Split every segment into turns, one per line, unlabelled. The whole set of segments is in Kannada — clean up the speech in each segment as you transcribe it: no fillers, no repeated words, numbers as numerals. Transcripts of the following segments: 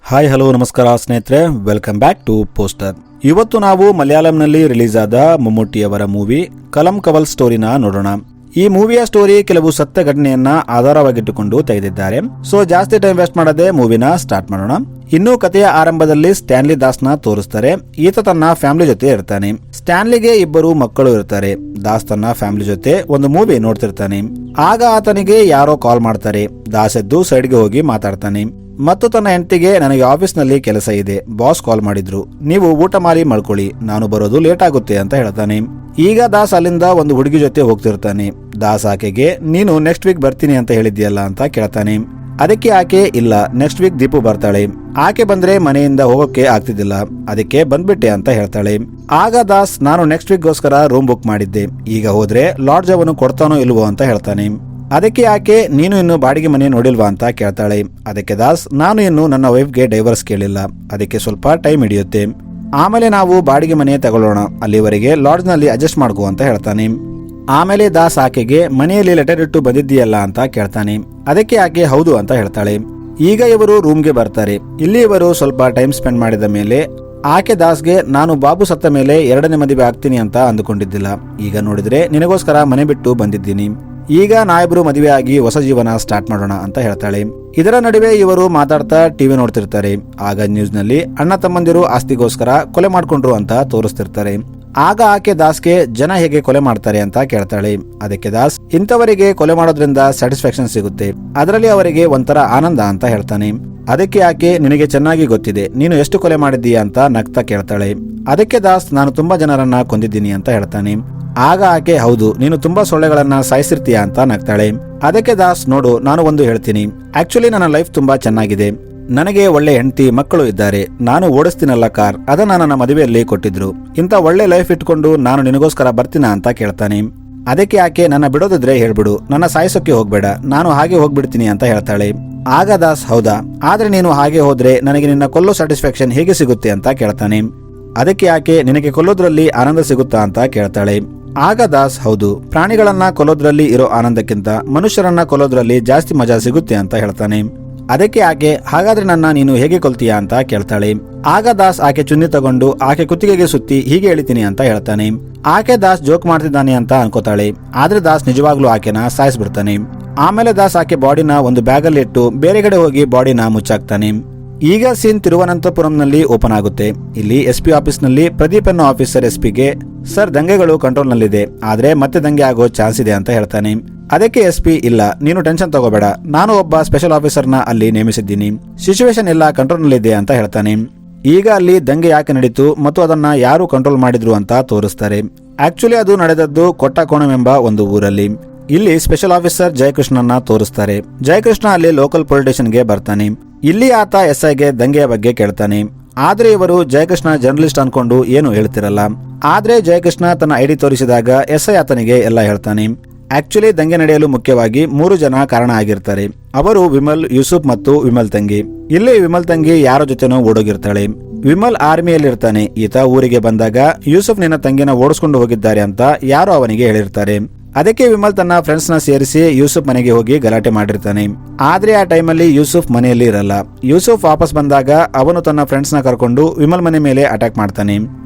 ಹಾಯ್ ಹಲೋ ನಮಸ್ಕಾರ ಸ್ನೇಹಿತರೆ, ವೆಲ್ಕಮ್ ಬ್ಯಾಕ್ ಟು ಪೋಸ್ಟರ್. ಇವತ್ತು ನಾವು ಮಲಯಾಳಂನಲ್ಲಿ ರಿಲೀಸ್ ಆದ ಮಮ್ಮೂಟಿಯವರ ಮೂವಿ ಕಲಂ ಕವಲ್ ಸ್ಟೋರಿನ ನೋಡೋಣ. ಈ ಮೂವಿಯ ಸ್ಟೋರಿ ಕೆಲವು ಸತ್ಯ ಘಟನೆಯನ್ನ ಆಧಾರವಾಗಿಟ್ಟುಕೊಂಡು ತೆಗೆದಿದ್ದಾರೆ. ಸೊ ಜಾಸ್ತಿ ಟೈಮ್ ವೇಸ್ಟ್ ಮಾಡದೆ ಮೂವಿನ ಸ್ಟಾರ್ಟ್ ಮಾಡೋಣ. ಇನ್ನು ಕಥೆಯ ಆರಂಭದಲ್ಲಿ ಸ್ಟ್ಯಾನ್ಲಿ ದಾಸ್ನ ತೋರಿಸ್ತಾರೆ. ಈತ ತನ್ನ ಫ್ಯಾಮಿಲಿ ಜೊತೆ ಇರ್ತಾನೆ. ಸ್ಟ್ಯಾನ್ಲಿಗೆ ಇಬ್ಬರು ಮಕ್ಕಳು ಇರ್ತಾರೆ. ದಾಸ್ ತನ್ನ ಫ್ಯಾಮಿಲಿ ಜೊತೆ ಒಂದು ಮೂವಿ ನೋಡ್ತಿರ್ತಾನೆ. ಆಗ ಆತನಿಗೆ ಯಾರೋ ಕಾಲ್ ಮಾಡ್ತಾರೆ. ದಾಸ್ ಎದ್ದು ಸೈಡ್ಗೆ ಹೋಗಿ ಮಾತಾಡ್ತಾನೆ ಮತ್ತು ತನ್ನ ಹೆಂಡತಿಗೆ, ನನಗೆ ಆಫೀಸ್ ನಲ್ಲಿ ಕೆಲಸ ಇದೆ, ಬಾಸ್ ಕಾಲ್ ಮಾಡಿದ್ರು, ನೀವು ಊಟ ಮಾಡಿ ಮಲ್ಕೊಳ್ಳಿ, ನಾನು ಬರೋದು ಲೇಟ್ ಆಗುತ್ತೆ ಅಂತ ಹೇಳ್ತಾನೆ. ಈಗ ದಾಸ್ ಅಲ್ಲಿಂದ ಒಂದು ಹುಡುಗಿ ಜೊತೆ ಹೋಗ್ತಿರ್ತಾನೆ. ದಾಸ್ ಆಕೆಗೆ, ನೀನು ನೆಕ್ಸ್ಟ್ ವೀಕ್ ಬರ್ತೀನಿ ಅಂತ ಹೇಳಿದ್ಯಲ್ಲ ಅಂತ ಕೇಳ್ತಾನೆ. ಅದಕ್ಕೆ ಆಕೆ, ಇಲ್ಲ, ನೆಕ್ಸ್ಟ್ ವೀಕ್ ದೀಪು ಬರ್ತಾಳೆ, ಆಕೆ ಬಂದ್ರೆ ಮನೆಯಿಂದ ಹೋಗೋಕೆ ಆಗ್ತಿದ್ದಿಲ್ಲ, ಅದಕ್ಕೆ ಬಂದ್ಬಿಟ್ಟೆ ಅಂತ ಹೇಳ್ತಾಳೆ. ಆಗ ದಾಸ್, ನಾನು ನೆಕ್ಸ್ಟ್ ವೀಕ್ ಗೋಸ್ಕರ ರೂಮ್ ಬುಕ್ ಮಾಡಿದ್ದೆ, ಈಗ ಹೋದ್ರೆ ಲಾಡ್ಜ್ ಅವನು ಕೊಡ್ತಾನೋ ಇಲ್ವೋ ಅಂತ ಹೇಳ್ತಾನೆ. ಅದಕ್ಕೆ ಆಕೆ, ನೀನು ಇನ್ನು ಬಾಡಿಗೆ ಮನೆ ನೋಡಿಲ್ವಾ ಅಂತ ಕೇಳ್ತಾಳೆ. ಅದಕ್ಕೆ ದಾಸ್, ನಾನು ಇನ್ನು ನನ್ನ ವೈಫ್ಗೆ ಡೈವರ್ಸ್ ಕೇಳಿಲ್ಲ, ಅದಕ್ಕೆ ಸ್ವಲ್ಪ ಟೈಮ್ ಹಿಡಿಯುತ್ತೆ, ಆಮೇಲೆ ನಾವು ಬಾಡಿಗೆ ಮನೆ ತಗೊಳ್ಳೋಣ, ಅಲ್ಲಿವರೆಗೆ ಲಾಡ್ಜ್ ನಲ್ಲಿ ಅಡ್ಜಸ್ಟ್ ಮಾಡ್ಕೋ ಅಂತ ಹೇಳ್ತಾನೆ. ಆಮೇಲೆ ದಾಸ್ ಆಕೆಗೆ, ಮನೆಯಲ್ಲಿ ಲೆಟರ್ ಇಟ್ಟು ಬಂದಿದ್ದೀಯಲ್ಲ ಅಂತ ಕೇಳ್ತಾನೆ. ಅದಕ್ಕೆ ಆಕೆ ಹೌದು ಅಂತ ಹೇಳ್ತಾಳೆ. ಈಗ ಇವರು ರೂಮ್ಗೆ ಬರ್ತಾರೆ. ಇಲ್ಲಿ ಇವರು ಸ್ವಲ್ಪ ಟೈಮ್ ಸ್ಪೆಂಡ್ ಮಾಡಿದ ಮೇಲೆ ಆಕೆ ದಾಸ್ಗೆ, ನಾನು ಬಾಬು ಸತ್ತ ಮೇಲೆ ಎರಡನೇ ಮದುವೆ ಆಗ್ತೀನಿ ಅಂತ ಅಂದುಕೊಂಡಿದ್ದಿಲ್ಲ, ಈಗ ನೋಡಿದ್ರೆ ನಿನಗೋಸ್ಕರ ಮನೆ ಬಿಟ್ಟು ಬಂದಿದ್ದೀನಿ, ಈಗ ನಾವಿಬ್ರು ಮದುವೆ ಆಗಿ ಹೊಸ ಜೀವನ ಸ್ಟಾರ್ಟ್ ಮಾಡೋಣ ಅಂತ ಹೇಳ್ತಾಳೆ. ಇದರ ನಡುವೆ ಇವರು ಮಾತಾಡ್ತಾ ಟಿವಿ ನೋಡ್ತಿರ್ತಾರೆ. ಆಗ ನ್ಯೂಸ್ ನಲ್ಲಿ ಅಣ್ಣ ತಮ್ಮಂದಿರು ಆಸ್ತಿಗೋಸ್ಕರ ಕೊಲೆ ಮಾಡ್ಕೊಂಡ್ರು ಅಂತ ತೋರಿಸ್ತಿರ್ತಾರೆ. ಆಗ ಆಕೆ ದಾಸ್ಗೆ, ಜನ ಹೇಗೆ ಕೊಲೆ ಮಾಡ್ತಾರೆ ಅಂತ ಕೇಳ್ತಾಳೆ. ಅದಕ್ಕೆ ದಾಸ್, ಇಂಥವರಿಗೆ ಕೊಲೆ ಮಾಡೋದ್ರಿಂದ ಸ್ಯಾಟಿಸ್ಫ್ಯಾಕ್ಷನ್ ಸಿಗುತ್ತೆ, ಅದರಲ್ಲಿ ಅವರಿಗೆ ಒಂಥರ ಆನಂದ ಅಂತ ಹೇಳ್ತಾನೆ. ಅದಕ್ಕೆ ಆಕೆ, ನಿನಗೆ ಚೆನ್ನಾಗಿ ಗೊತ್ತಿದೆ, ನೀನು ಎಷ್ಟು ಕೊಲೆ ಮಾಡಿದ್ದೀಯಾ ಅಂತ ನಗ್ತಾ ಕೇಳ್ತಾಳೆ. ಅದಕ್ಕೆ ದಾಸ್, ನಾನು ತುಂಬಾ ಜನರನ್ನ ಕೊಂದಿದ್ದೀನಿ ಅಂತ ಹೇಳ್ತಾನೆ. ಆಗ ಆಕೆ, ಹೌದು, ನೀನು ತುಂಬಾ ಸೊಳ್ಳೆಗಳನ್ನ ಸಾಯಿಸಿರ್ತೀಯ ಅಂತ ನಗ್ತಾಳೆ. ಅದಕ್ಕೆ ದಾಸ್, ನೋಡು, ನಾನು ಒಂದು ಹೇಳ್ತೀನಿ, ಆಕ್ಚುಲಿ ನನ್ನ ಲೈಫ್ ತುಂಬಾ ಚೆನ್ನಾಗಿದೆ, ನನಗೆ ಒಳ್ಳೆ ಹೆಂಡತಿ ಮಕ್ಕಳು ಇದ್ದಾರೆ, ನಾನು ಓಡಿಸ್ತೀನಲ್ಲ ಕಾರ್, ಅದನ್ನ ನನ್ನ ಮದುವೆಯಲ್ಲಿ ಕೊಟ್ಟಿದ್ರು, ಇಂಥ ಒಳ್ಳೆ ಲೈಫ್ ಇಟ್ಕೊಂಡು ನಾನು ನಿನಗೋಸ್ಕರ ಬರ್ತೀನ ಅಂತ ಕೇಳ್ತಾನೆ. ಅದಕ್ಕೆ ಆಕೆ, ನನ್ನ ಬಿಡೋದಿದ್ರೆ ಹೇಳ್ಬಿಡು, ನನ್ನ ಸಾಯಿಸೋಕೆ ಹೋಗ್ಬೇಡ, ನಾನು ಹಾಗೆ ಹೋಗ್ಬಿಡ್ತೀನಿ ಅಂತ ಹೇಳ್ತಾಳೆ. ಆಗ ದಾಸ್, ಹೌದಾ, ಆದ್ರೆ ನೀನು ಹಾಗೆ ಹೋದ್ರೆ ನನಗೆ ನಿನ್ನ ಕೊಲ್ಲೋ ಸ್ಯಾಟಿಸ್ಫ್ಯಾಕ್ಷನ್ ಹೇಗೆ ಸಿಗುತ್ತೆ ಅಂತ ಕೇಳ್ತಾನೆ. ಅದಕ್ಕೆ ಆಕೆ, ನಿನಗೆ ಕೊಲ್ಲೋದ್ರಲ್ಲಿ ಆನಂದ ಸಿಗುತ್ತಾ ಅಂತ ಕೇಳ್ತಾಳೆ. ಆಗ ದಾಸ್, ಹೌದು, ಪ್ರಾಣಿಗಳನ್ನ ಕೊಲ್ಲೋದ್ರಲ್ಲಿ ಇರೋ ಆನಂದಕ್ಕಿಂತ ಮನುಷ್ಯರನ್ನ ಕೊಲ್ಲೋದ್ರಲ್ಲಿ ಜಾಸ್ತಿ ಮಜಾ ಸಿಗುತ್ತೆ ಅಂತ ಹೇಳ್ತಾನೆ. ಅದಕ್ಕೆ ಆಕೆ, ಹಾಗಾದ್ರೆ ನನ್ನ ನೀನು ಹೇಗೆ ಕೊಲ್ತೀಯಾ ಅಂತ ಕೇಳ್ತಾಳೆ. ಆಗ ದಾಸ್ ಆಕೆ ಚುನ್ನಿ ತಗೊಂಡು ಆಕೆ ಕುತ್ತಿಗೆಗೆ ಸುತ್ತಿ ಹೀಗೆ ಎಳಿತೀನಿ ಅಂತ ಹೇಳ್ತಾನೆ. ಆಕೆ ದಾಸ್ ಜೋಕ್ ಮಾಡ್ತಿದ್ದಾನೆ ಅಂತ ಅನ್ಕೋತಾಳೆ, ಆದ್ರೆ ದಾಸ್ ನಿಜವಾಗ್ಲೂ ಆಕೆನ ಸಾಯಿಸ್ಬಿಡ್ತಾನೆ. ಆಮೇಲೆ ದಾಸ್ ಆಕೆ ಬಾಡಿನ ಒಂದು ಬ್ಯಾಗ್ ಅಲ್ಲಿ ಇಟ್ಟು ಬೇರೆ ಕಡೆ ಹೋಗಿ ಬಾಡಿನ ಮುಚ್ಚಾಕ್ತಾನೆ. ಈಗ ಸೀನ್ ತಿರುವನಂತಪುರಂನಲ್ಲಿ ಓಪನ್ ಆಗುತ್ತೆ. ಇಲ್ಲಿ ಎಸ್ಪಿ ಆಫೀಸ್ ನಲ್ಲಿ ಪ್ರದೀಪ್ ಅನ್ನೋ ಆಫೀಸರ್ ಎಸ್ಪಿಗೆ, ಸರ್, ದಂಗೆಗಳು ಕಂಟ್ರೋಲ್ ನಲ್ಲಿದೆ, ಆದ್ರೆ ಮತ್ತೆ ದಂಗೆ ಆಗೋ ಚಾನ್ಸ್ ಇದೆ ಅಂತ ಹೇಳ್ತಾನೆ. ಅದಕ್ಕೆ ಎಸ್ಪಿ, ಇಲ್ಲ, ನೀನು ಟೆನ್ಷನ್ ತಗೋಬೇಡ, ನಾನು ಒಬ್ಬ ಸ್ಪೆಷಲ್ ಆಫೀಸರ್ನ ಅಲ್ಲಿ ನೇಮಿಸಿದ್ದೀನಿ, ಸಿಚುವೇಶನ್ ಎಲ್ಲ ಕಂಟ್ರೋಲ್ ನಲ್ಲಿದೆ ಅಂತ ಹೇಳ್ತಾನೆ. ಈಗ ಅಲ್ಲಿ ದಂಗೆ ಯಾಕೆ ನಡೀತು ಮತ್ತು ಅದನ್ನ ಯಾರು ಕಂಟ್ರೋಲ್ ಮಾಡಿದ್ರು ಅಂತ ತೋರಿಸ್ತಾರೆ. ಆಕ್ಚುಲಿ ಅದು ನಡೆದದ್ದು ಕೊಟ್ಟಕೋಣಂ ಎಂಬ ಒಂದು ಊರಲ್ಲಿ. ಇಲ್ಲಿ ಸ್ಪೆಷಲ್ ಆಫೀಸರ್ ಜಯಕೃಷ್ಣನ್ನ ತೋರಿಸ್ತಾರೆ. ಜಯಕೃಷ್ಣ ಅಲ್ಲಿ ಲೋಕಲ್ ಪೊಲೀಸ್ ಸ್ಟೇಷನ್ಗೆ ಬರ್ತಾನೆ. ಇಲ್ಲಿ ಆತ ಎಸ್ಐಗೆ ದಂಗೆಯ ಬಗ್ಗೆ ಕೇಳ್ತಾನೆ. ಆದ್ರೆ ಇವರು ಜಯಕೃಷ್ಣ ಜರ್ನಲಿಸ್ಟ್ ಅನ್ಕೊಂಡು ಏನು ಹೇಳ್ತಿರಲ್ಲ. ಆದ್ರೆ ಜಯಕೃಷ್ಣ ತನ್ನ ಐಡಿ ತೋರಿಸಿದಾಗ ಎಸ್ಐ ಆತನಿಗೆ ಎಲ್ಲ ಹೇಳ್ತಾನೆ. ಆಕ್ಚುಲಿ ದಂಗೆ ನಡೆಯಲು ಮುಖ್ಯವಾಗಿ 3 ಜನ ಕಾರಣ ಆಗಿರ್ತಾರೆ. ಅವರು ವಿಮಲ್, ಯೂಸುಫ್ ಮತ್ತು ವಿಮಲ್ ತಂಗಿ. ಇಲ್ಲಿ ವಿಮಲ್ ತಂಗಿ ಯಾರ ಜೊತೆನೋ ಓಡೋಗಿರ್ತಾಳೆ. ವಿಮಲ್ ಆರ್ಮಿಯಲ್ಲಿರ್ತಾನೆ. ಈತ ಊರಿಗೆ ಬಂದಾಗ ಯೂಸುಫ್ ನಿನ್ನ ತಂಗಿನ ಓಡಿಸ್ಕೊಂಡು ಹೋಗಿದ್ದಾರೆ ಅಂತ ಯಾರೋ ಅವನಿಗೆ ಹೇಳಿರ್ತಾರೆ. ಅದಕ್ಕೆ ವಿಮಲ್ ತನ್ನ ಫ್ರೆಂಡ್ಸ್ ನ ಸೇರಿಸಿ ಯೂಸುಫ್ ಮನೆಗೆ ಹೋಗಿ ಗಲಾಟೆ ಮಾಡಿರ್ತಾನೆ. ಆದ್ರೆ ಆ ಟೈಮಲ್ಲಿ ಯೂಸುಫ್ ಮನೆಯಲ್ಲಿ ಇರಲ್ಲ. ಯೂಸುಫ್ ವಾಪಸ್ ಬಂದಾಗ ಅವನು ತನ್ನ ಫ್ರೆಂಡ್ಸ್ ನ ಕರ್ಕೊಂಡು ವಿಮಲ್ ಮನೆ ಮೇಲೆ ಅಟ್ಯಾಕ್ ಮಾಡ್ತಾನೆ.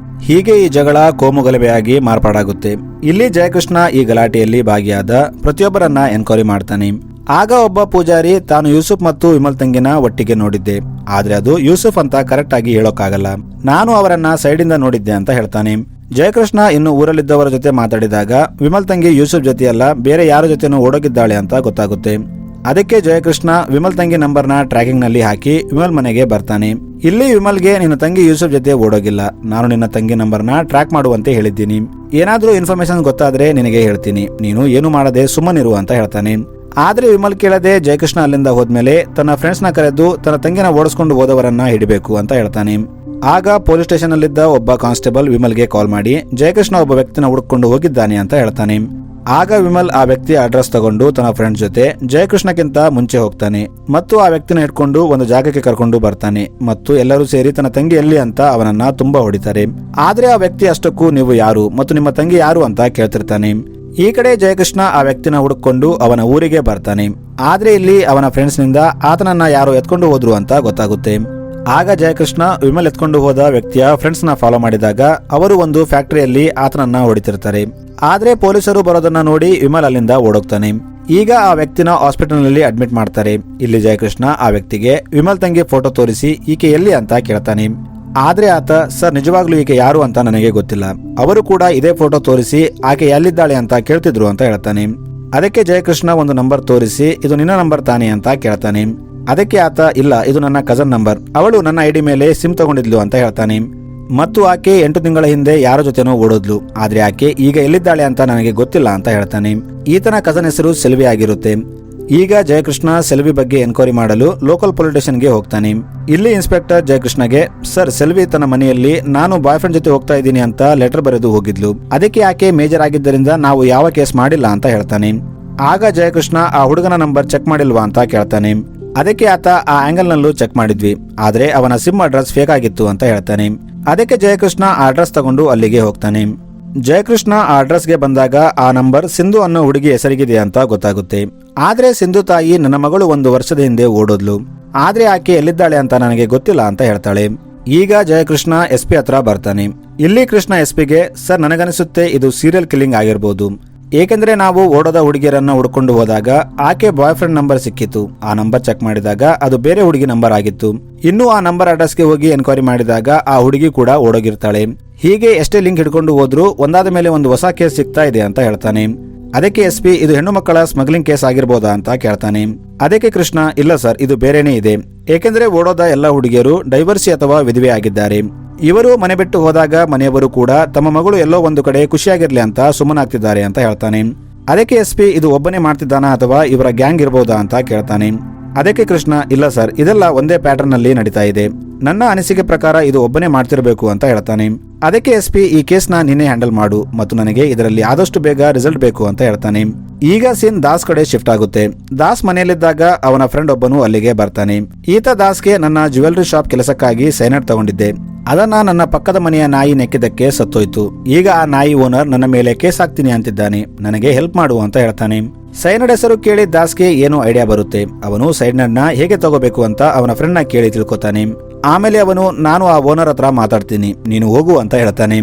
ಹೀಗೆ ಈ ಜಗಳ ಕೋಮುಗಲಭೆಯಾಗಿ ಮಾರ್ಪಾಡಾಗುತ್ತೆ. ಇಲ್ಲಿ ಜಯಕೃಷ್ಣ ಈ ಗಲಾಟೆಯಲ್ಲಿ ಭಾಗಿಯಾದ ಪ್ರತಿಯೊಬ್ಬರನ್ನ ಎನ್ಕ್ವೈರಿ ಮಾಡ್ತಾನೆ. ಆಗ ಒಬ್ಬ ಪೂಜಾರಿ, ತಾನು ಯೂಸುಫ್ ಮತ್ತು ವಿಮಲ್ ತಂಗಿನ ಒಟ್ಟಿಗೆ ನೋಡಿದ್ದೆ, ಆದ್ರೆ ಅದು ಯೂಸುಫ್ ಅಂತ ಕರೆಕ್ಟ್ ಆಗಿ ಹೇಳೋಕ್ಕಾಗಲ್ಲ, ನಾನು ಅವರನ್ನ ಸೈಡ್ ಇಂದ ನೋಡಿದ್ದೆ ಅಂತ ಹೇಳ್ತಾನೆ. ಜಯಕೃಷ್ಣ ಇನ್ನು ಊರಲ್ಲಿದ್ದವರ ಜೊತೆ ಮಾತಾಡಿದಾಗ ವಿಮಲ್ ತಂಗಿ ಯೂಸುಫ್ ಜೊತೆಯಲ್ಲ ಬೇರೆ ಯಾರ ಜೊತೆನೂ ಓಡೋಗಿದ್ದಾಳೆ ಅಂತ ಗೊತ್ತಾಗುತ್ತೆ. ಅದಕ್ಕೆ ಜಯಕೃಷ್ಣ ವಿಮಲ್ ತಂಗಿ ನಂಬರ್ನ ಟ್ರ್ಯಾಕಿಂಗ್ ನಲ್ಲಿ ಹಾಕಿ ವಿಮಲ್ ಮನೆಗೆ ಬರ್ತಾನೆ. ಇಲ್ಲಿ ವಿಮಲ್ಗೆ, ನಿನ್ನ ತಂಗಿ ಯೂಸುಫ್ ಜೊತೆ ಓಡೋಗಿಲ್ಲ, ನಾನು ನಿನ್ನ ತಂಗಿ ನಂಬರ್ನ ಟ್ರ್ಯಾಕ್ ಮಾಡುವಂತೆ ಹೇಳಿದ್ದೀನಿ, ಏನಾದ್ರೂ ಇನ್ಫಾರ್ಮೇಶನ್ ಗೊತ್ತಾದ್ರೆ ನಿನಗೆ ಹೇಳ್ತೀನಿ, ನೀನು ಏನು ಮಾಡದೆ ಸುಮ್ಮನಿರು ಅಂತ ಹೇಳ್ತಾನೆ. ಆದ್ರೆ ವಿಮಲ್ ಕೇಳದೆ ಜಯಕೃಷ್ಣ ಅಲ್ಲಿಂದ ಹೋದ್ಮೇಲೆ ತನ್ನ ಫ್ರೆಂಡ್ಸ್ ನ ಕರೆದು ತನ್ನ ತಂಗಿನ ಓಡಿಸ್ಕೊಂಡು ಹೋದವರನ್ನ ಹಿಡಿಬೇಕು ಅಂತ ಹೇಳ್ತಾನೆ. ಆಗ ಪೊಲೀಸ್ ಸ್ಟೇಷನ್ ಅಲ್ಲಿದ್ದ ಒಬ್ಬ ಕಾನ್ಸ್ಟೇಬಲ್ ವಿಮಲ್ಗೆ ಕಾಲ್ ಮಾಡಿ ಜಯಕೃಷ್ಣ ಒಬ್ಬ ವ್ಯಕ್ತಿನ ಹುಡುಕೊಂಡು ಹೋಗಿದ್ದಾನೆ ಅಂತ ಹೇಳ್ತಾನೆ. ಆಗ ವಿಮಲ್ ಆ ವ್ಯಕ್ತಿಯ ಅಡ್ರೆಸ್ ತಗೊಂಡು ತನ್ನ ಫ್ರೆಂಡ್ಸ್ ಜೊತೆ ಜಯಕೃಷ್ಣಕ್ಕಿಂತ ಮುಂಚೆ ಹೋಗ್ತಾನೆ ಮತ್ತು ಆ ವ್ಯಕ್ತಿನ ಇಟ್ಕೊಂಡು ಒಂದು ಜಾಗಕ್ಕೆ ಕರ್ಕೊಂಡು ಬರ್ತಾನೆ ಮತ್ತು ಎಲ್ಲರೂ ಸೇರಿ ತನ್ನ ತಂಗಿ ಎಲ್ಲಿ ಅಂತ ಅವನನ್ನ ತುಂಬಾ ಹೊಡಿತಾರೆ. ಆದ್ರೆ ಆ ವ್ಯಕ್ತಿ ಅಷ್ಟಕ್ಕೂ ನೀವು ಯಾರು ಮತ್ತು ನಿಮ್ಮ ತಂಗಿ ಯಾರು ಅಂತ ಕೇಳ್ತಿರ್ತಾನೆ. ಈ ಕಡೆ ಜಯಕೃಷ್ಣ ಆ ವ್ಯಕ್ತಿನ ಹುಡುಕೊಂಡು ಅವನ ಊರಿಗೆ ಬರ್ತಾನೆ. ಆದ್ರೆ ಇಲ್ಲಿ ಅವನ ಫ್ರೆಂಡ್ಸ್ ನಿಂದ ಆತನನ್ನ ಯಾರೋ ಎತ್ಕೊಂಡು ಹೋದ್ರು ಅಂತ ಗೊತ್ತಾಗುತ್ತೆ. ಆಗ ಜಯಕೃಷ್ಣ ವಿಮಲ್ ಎತ್ಕೊಂಡು ಹೋದ ವ್ಯಕ್ತಿಯ ಫ್ರೆಂಡ್ಸ್ ನ ಫಾಲೋ ಮಾಡಿದಾಗ ಅವರು ಒಂದು ಫ್ಯಾಕ್ಟರಿಯಲ್ಲಿ ಆತನನ್ನ ಹೊಡಿತಿರ್ತಾರೆ. ಆದ್ರೆ ಪೊಲೀಸರು ಬರೋದನ್ನ ನೋಡಿ ವಿಮಲ್ ಅಲ್ಲಿಂದ ಓಡೋಗ್ತಾನೆ. ಈಗ ಆ ವ್ಯಕ್ತಿನ ಹಾಸ್ಪಿಟಲ್ ನಲ್ಲಿ ಅಡ್ಮಿಟ್ ಮಾಡ್ತಾರೆ. ಇಲ್ಲಿ ಜಯಕೃಷ್ಣ ಆ ವ್ಯಕ್ತಿಗೆ ವಿಮಲ್ ತಂಗಿ ಫೋಟೋ ತೋರಿಸಿ ಈಕೆ ಎಲ್ಲಿ ಅಂತ ಕೇಳ್ತಾನೆ. ಆದ್ರೆ ಆತ, ಸರ್ ನಿಜವಾಗ್ಲೂ ಈಕೆ ಯಾರು ಅಂತ ನನಗೆ ಗೊತ್ತಿಲ್ಲ, ಅವರು ಕೂಡ ಇದೇ ಫೋಟೋ ತೋರಿಸಿ ಆಕೆ ಎಲ್ಲಿದ್ದಾಳೆ ಅಂತ ಕೇಳ್ತಿದ್ರು ಅಂತ ಹೇಳ್ತಾನೆ. ಅದಕ್ಕೆ ಜಯಕೃಷ್ಣ ಒಂದು ನಂಬರ್ ತೋರಿಸಿ, ಇದು ನಿನ್ನ ನಂಬರ್ ತಾನೆ ಅಂತ ಕೇಳ್ತಾನೆ. ಅದಕ್ಕೆ ಆತ, ಇಲ್ಲ ಇದು ನನ್ನ ಕಜನ್ ನಂಬರ್, ಅವಳು ನನ್ನ ಐಡಿ ಮೇಲೆ ಸಿಮ್ ತಗೊಂಡಿದ್ಲು ಅಂತ ಹೇಳ್ತಾನೆ. ಮತ್ತು ಆಕೆ 8 ತಿಂಗಳ ಹಿಂದೆ ಯಾರ ಜೊತೆನೋ ಓಡೋದ್ಲು, ಆದ್ರೆ ಆಕೆ ಈಗ ಎಲ್ಲಿದ್ದಾಳೆ ಅಂತ ನನಗೆ ಗೊತ್ತಿಲ್ಲ ಅಂತ ಹೇಳ್ತಾನೆ. ಈತನ ಕಜನ್ ಹೆಸರು ಸೆಲ್ವಿ ಆಗಿರುತ್ತೆ. ಈಗ ಜಯಕೃಷ್ಣ ಸೆಲ್ವಿ ಬಗ್ಗೆ ಎನ್ಕ್ವೈರಿ ಮಾಡಲು ಲೋಕಲ್ ಪೊಲೀಸ್ ಸ್ಟೇಷನ್ಗೆ ಹೋಗ್ತಾನೆ. ಇಲ್ಲಿ ಇನ್ಸ್ಪೆಕ್ಟರ್ ಜಯಕೃಷ್ಣಗೆ, ಸರ್ ಸೆಲ್ವಿ ತನ್ನ ಮನೆಯಲ್ಲಿ ನಾನು ಬಾಯ್ ಫ್ರೆಂಡ್ ಜೊತೆ ಹೋಗ್ತಾ ಇದ್ದೀನಿ ಅಂತ ಲೆಟರ್ ಬರೆದು ಹೋಗಿದ್ಲು, ಅದಕ್ಕೆ ಆಕೆ ಮೇಜರ್ ಆಗಿದ್ದರಿಂದ ನಾವು ಯಾವ ಕೇಸ್ ಮಾಡಿಲ್ಲ ಅಂತ ಹೇಳ್ತಾನೆ. ಆಗ ಜಯಕೃಷ್ಣ ಆ ಹುಡುಗನ ನಂಬರ್ ಚೆಕ್ ಮಾಡಿಲ್ವಾ ಅಂತ ಕೇಳ್ತಾನೆ. ಅದಕ್ಕೆ ಆತ, ಆ ಆಂಗಲ್ ನಲ್ಲೂ ಚೆಕ್ ಮಾಡಿದ್ವಿ, ಆದ್ರೆ ಅವನ ಸಿಮ್ ಅಡ್ರೆಸ್ ಫೇಕ್ ಆಗಿತ್ತು ಅಂತ ಹೇಳ್ತಾನೆ. ಅದಕ್ಕೆ ಜಯಕೃಷ್ಣ ಆ ಅಡ್ರೆಸ್ ತಗೊಂಡು ಅಲ್ಲಿಗೆ ಹೋಗ್ತಾನೆ. ಜಯಕೃಷ್ಣ ಆ ಅಡ್ರೆಸ್ಗೆ ಬಂದಾಗ ಆ ನಂಬರ್ ಸಿಂಧು ಅನ್ನೋ ಹುಡುಗಿ ಹೆಸರಿಗಿದೆ ಅಂತ ಗೊತ್ತಾಗುತ್ತೆ. ಆದ್ರೆ ಸಿಂಧು ತಾಯಿ, ನನ್ನ ಮಗಳು 1 ವರ್ಷದ ಹಿಂದೆ ಓಡೋದ್ಲು, ಆದ್ರೆ ಆಕೆ ಎಲ್ಲಿದ್ದಾಳೆ ಅಂತ ನನಗೆ ಗೊತ್ತಿಲ್ಲ ಅಂತ ಹೇಳ್ತಾಳೆ. ಈಗ ಜಯಕೃಷ್ಣ SP ಹತ್ರ ಬರ್ತಾನೆ. ಇಲ್ಲಿ ಕೃಷ್ಣ SPಗೆ, ಸರ್ ನನಗನಿಸುತ್ತೆ ಇದು ಸೀರಿಯಲ್ ಕಿಲ್ಲಿಂಗ್ ಆಗಿರ್ಬೋದು, ಏಕೆಂದ್ರೆ ನಾವು ಓಡೋದ ಹುಡುಗಿಯರನ್ನ ಹುಡ್ಕೊಂಡು ಹೋದಾಗ ಆಕೆ ಬಾಯ್ ಫ್ರೆಂಡ್ ನಂಬರ್ ಸಿಕ್ಕಿತ್ತು, ಆ ನಂಬರ್ ಚೆಕ್ ಮಾಡಿದಾಗ ಅದು ಬೇರೆ ಹುಡುಗಿ ನಂಬರ್ ಆಗಿತ್ತು. ಇನ್ನು ಆ ನಂಬರ್ ಅಡ್ರೆಸ್ಗೆ ಹೋಗಿ ಎನ್ಕ್ವೈರಿ ಮಾಡಿದಾಗ ಆ ಹುಡುಗಿ ಕೂಡ ಓಡೋಗಿರ್ತಾಳೆ. ಹೀಗೆ ಎಷ್ಟೇ ಲಿಂಕ್ ಹಿಡ್ಕೊಂಡು ಹೋದ್ರೂ ಒಂದಾದ ಮೇಲೆ ಒಂದು ಹೊಸ ಕೇಸ್ ಸಿಗ್ತಾ ಇದೆ ಅಂತ ಹೇಳ್ತಾನೆ. ಅದಕ್ಕೆ SP, ಇದು ಹೆಣ್ಣು ಮಕ್ಕಳ ಸ್ಮಗ್ಲಿಂಗ್ ಕೇಸ್ ಆಗಿರ್ಬೋದಾ ಅಂತ ಕೇಳ್ತಾನೆ. ಅದಕ್ಕೆ ಕೃಷ್ಣ, ಇಲ್ಲ ಸರ್ ಇದು ಬೇರೆನೇ ಇದೆ, ಏಕೆಂದ್ರೆ ಓಡೋದ ಎಲ್ಲ ಹುಡುಗಿಯರು ಡೈವರ್ಸಿ ಅಥವಾ ವಿಧವೆ ಆಗಿದ್ದಾರೆ. ಇವರು ಮನೆ ಬಿಟ್ಟು ಹೋದಾಗ ಮನೆಯವರು ಕೂಡ ತಮ್ಮ ಮಗಳು ಎಲ್ಲೋ ಒಂದು ಕಡೆ ಖುಷಿಯಾಗಿರ್ಲಿ ಅಂತ ಸುಮ್ಮನಾಗ್ತಿದ್ದಾರೆ ಅಂತ ಹೇಳ್ತಾನೆ. ಅದಕ್ಕೆ SP, ಇದು ಒಬ್ಬನೇ ಮಾಡ್ತಿದ್ದಾನಾ ಅಥವಾ ಇವರ ಗ್ಯಾಂಗ್ ಇರಬಹುದಾ ಅಂತ ಕೇಳ್ತಾನೆ. ಅದಕ್ಕೆ ಕೃಷ್ಣ, ಇಲ್ಲ ಸರ್ ಇದೆಲ್ಲ ಒಂದೇ ಪ್ಯಾಟರ್ನ್ ನಲ್ಲಿ ನಡೀತಾ ಇದೆ, ನನ್ನ ಅನಿಸಿಕೆ ಪ್ರಕಾರ ಇದು ಒಬ್ಬನೇ ಮಾಡ್ತಿರಬೇಕು ಅಂತ ಹೇಳ್ತಾನೆ. ಅದಕ್ಕೆ SP, ಈ ಕೇಸ್ನ ನೀನೇ ಹ್ಯಾಂಡಲ್ ಮಾಡು ಮತ್ತು ನನಗೆ ಇದರಲ್ಲಿ ಆದಷ್ಟು ಬೇಗ ರಿಸಲ್ಟ್ ಬೇಕು ಅಂತ ಹೇಳ್ತಾನೆ. ಈಗ ಸೀನ್ ದಾಸ್ ಕಡೆ ಶಿಫ್ಟ್ ಆಗುತ್ತೆ. ದಾಸ್ ಮನೆಯಲ್ಲಿದ್ದಾಗ ಅವನ ಫ್ರೆಂಡ್ ಒಬ್ಬನು ಅಲ್ಲಿಗೆ ಬರ್ತಾನೆ. ಈತ ದಾಸ್ಗೆ, ನನ್ನ ಜ್ಯುವೆಲರಿ ಶಾಪ್ ಕೆಲಸಕ್ಕಾಗಿ ಸೈನೈಡ್ ತಗೊಂಡಿದ್ದೆ, ಅದನ್ನ ನನ್ನ ಪಕ್ಕದ ಮನೆಯ ನಾಯಿ ನೆಕ್ಕಿದ್ದಕ್ಕೆ ಸತ್ತೋಯ್ತು, ಈಗ ಆ ನಾಯಿ ಓನರ್ ನನ್ನ ಮೇಲೆ ಕೇಸ್ ಹಾಕ್ತೀನಿ ಅಂತಿದ್ದಾನೆ, ನನಗೆ ಹೆಲ್ಪ್ ಮಾಡು ಅಂತ ಹೇಳ್ತಾನೆ. ಸೈನೈಡ್ ಹೆಸರು ಕೇಳಿ ದಾಸ್ಗೆ ಏನೋ ಐಡಿಯಾ ಬರುತ್ತೆ. ಅವನು ಸೈನೈಡ್ ನ ಹೇಗೆ ತಗೋಬೇಕು ಅಂತ ಅವನ ಫ್ರೆಂಡ್ ನ ಕೇಳಿ ತಿಳ್ಕೊತಾನೆ. ಆಮೇಲೆ ಅವನು, ನಾನು ಆ ಓನರ್ ಹತ್ರ ಮಾತಾಡ್ತೀನಿ, ನೀನು ಹೋಗು ಅಂತ ಹೇಳ್ತಾನೆ.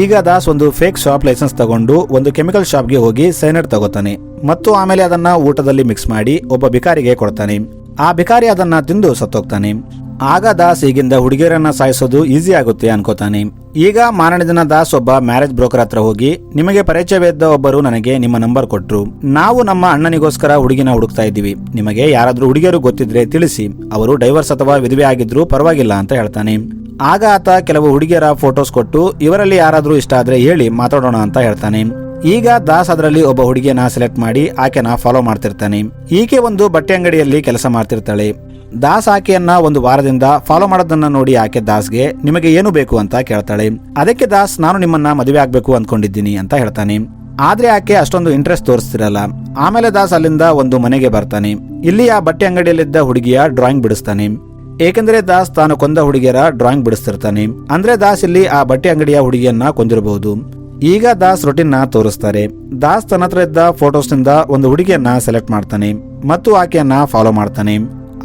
ಈಗ ದಾಸ್ ಒಂದು ಫೇಕ್ ಶಾಪ್ ಲೈಸೆನ್ಸ್ ತಗೊಂಡು ಒಂದು ಕೆಮಿಕಲ್ ಶಾಪ್ಗೆ ಹೋಗಿ ಸೈನೈಡ್ ತಗೋತಾನೆ ಮತ್ತು ಆಮೇಲೆ ಅದನ್ನ ಊಟದಲ್ಲಿ ಮಿಕ್ಸ್ ಮಾಡಿ ಒಬ್ಬ ಬಿಕಾರಿಗೆ ಕೊಡ್ತಾನೆ. ಆ ಬಿಕಾರಿ ಅದನ್ನ ತಿಂದು ಸತ್ತೋಗ್ತಾನೆ. ಆಗ ದಾಸ್ ಈಗಿಂದ ಹುಡುಗಿಯರನ್ನ ಸಾಯಿಸೋದು ಈಸಿ ಆಗುತ್ತೆ ಅನ್ಕೋತಾನೆ. ಈಗ ಮಾರನೇ ದಿನ ದಾಸ್ ಒಬ್ಬ ಮ್ಯಾರೇಜ್ ಬ್ರೋಕರ್ ಹತ್ರ ಹೋಗಿ, ನಿಮಗೆ ಪರಿಚಯವಿದ್ದ ಒಬ್ಬರು ನನಗೆ ನಿಮ್ಮ ನಂಬರ್ ಕೊಟ್ರು, ನಾವು ನಮ್ಮ ಅಣ್ಣನಿಗೋಸ್ಕರ ಹುಡುಗಿನ ಹುಡುಕ್ತಾ ಇದ್ದೀವಿ, ನಿಮಗೆ ಯಾರಾದ್ರೂ ಹುಡುಗಿಯರು ಗೊತ್ತಿದ್ರೆ ತಿಳಿಸಿ, ಅವರು ಡೈವರ್ಸ್ ಅಥವಾ ವಿಧವೆ ಆಗಿದ್ರು ಪರವಾಗಿಲ್ಲ ಅಂತ ಹೇಳ್ತಾನೆ. ಆಗ ಆತ ಕೆಲವು ಹುಡುಗಿಯರ ಫೋಟೋಸ್ ಕೊಟ್ಟು, ಇವರಲ್ಲಿ ಯಾರಾದ್ರೂ ಇಷ್ಟ ಆದ್ರೆ ಹೇಳಿ ಮಾತಾಡೋಣ ಅಂತ ಹೇಳ್ತಾನೆ. ಈಗ ದಾಸ್ ಅದರಲ್ಲಿ ಒಬ್ಬ ಹುಡುಗಿಯನ್ನ ಸೆಲೆಕ್ಟ್ ಮಾಡಿ ಆಕೆನ ಫಾಲೋ ಮಾಡ್ತಿರ್ತಾನೆ. ಈಕೆ ಒಂದು ಬಟ್ಟೆ ಅಂಗಡಿಯಲ್ಲಿ ಕೆಲಸ ಮಾಡ್ತಿರ್ತಾಳೆ. ದಾಸ್ ಆಕೆಯನ್ನ 1 ವಾರದಿಂದ ಫಾಲೋ ಮಾಡೋದನ್ನ ನೋಡಿ ಆಕೆ ದಾಸ್ಗೆ, ನಿಮಗೆ ಏನು ಬೇಕು ಅಂತ ಕೇಳ್ತಾಳೆ. ಅದಕ್ಕೆ ದಾಸ್, ನಾನು ನಿಮ್ಮನ್ನ ಮದುವೆ ಆಗ್ಬೇಕು ಅನ್ಕೊಂಡಿದ್ದೀನಿ ಅಂತ ಹೇಳ್ತಾನೆ. ಆದ್ರೆ ಆಕೆ ಅಷ್ಟೊಂದು ಇಂಟ್ರೆಸ್ಟ್ ತೋರಿಸ್ತಿರಲ್ಲ. ಆಮೇಲೆ ದಾಸ್ ಅಲ್ಲಿಂದ ಒಂದು ಮನೆಗೆ ಬರ್ತಾನೆ. ಇಲ್ಲಿ ಆ ಬಟ್ಟೆ ಅಂಗಡಿಯಲ್ಲಿದ್ದ ಹುಡುಗಿಯ ಡ್ರಾಯಿಂಗ್ ಬಿಡಿಸ್ತಾನೆ, ಏಕೆಂದ್ರೆ ದಾಸ್ ತಾನು ಕೊಂದ ಹುಡುಗಿಯರ ಡ್ರಾಯಿಂಗ್ ಬಿಡಿಸ್ತಿರ್ತಾನೆ. ಅಂದ್ರೆ ದಾಸ್ ಇಲ್ಲಿ ಆ ಬಟ್ಟೆ ಅಂಗಡಿಯ ಹುಡುಗಿಯನ್ನ ಕೊಂದಿರಬಹುದು. ಈಗ ದಾಸ್ ರೊಟೀನ್ ನ ತೋರಿಸ್ತಾರೆ. ದಾಸ್ ತನ್ನ ಹತ್ರ ಇದ್ದ ಫೋಟೋಸ್ ನಿಂದ ಒಂದು ಹುಡುಗಿಯನ್ನ ಸೆಲೆಕ್ಟ್ ಮಾಡ್ತಾನೆ ಮತ್ತು ಆಕೆಯನ್ನ ಫಾಲೋ ಮಾಡ್ತಾನೆ.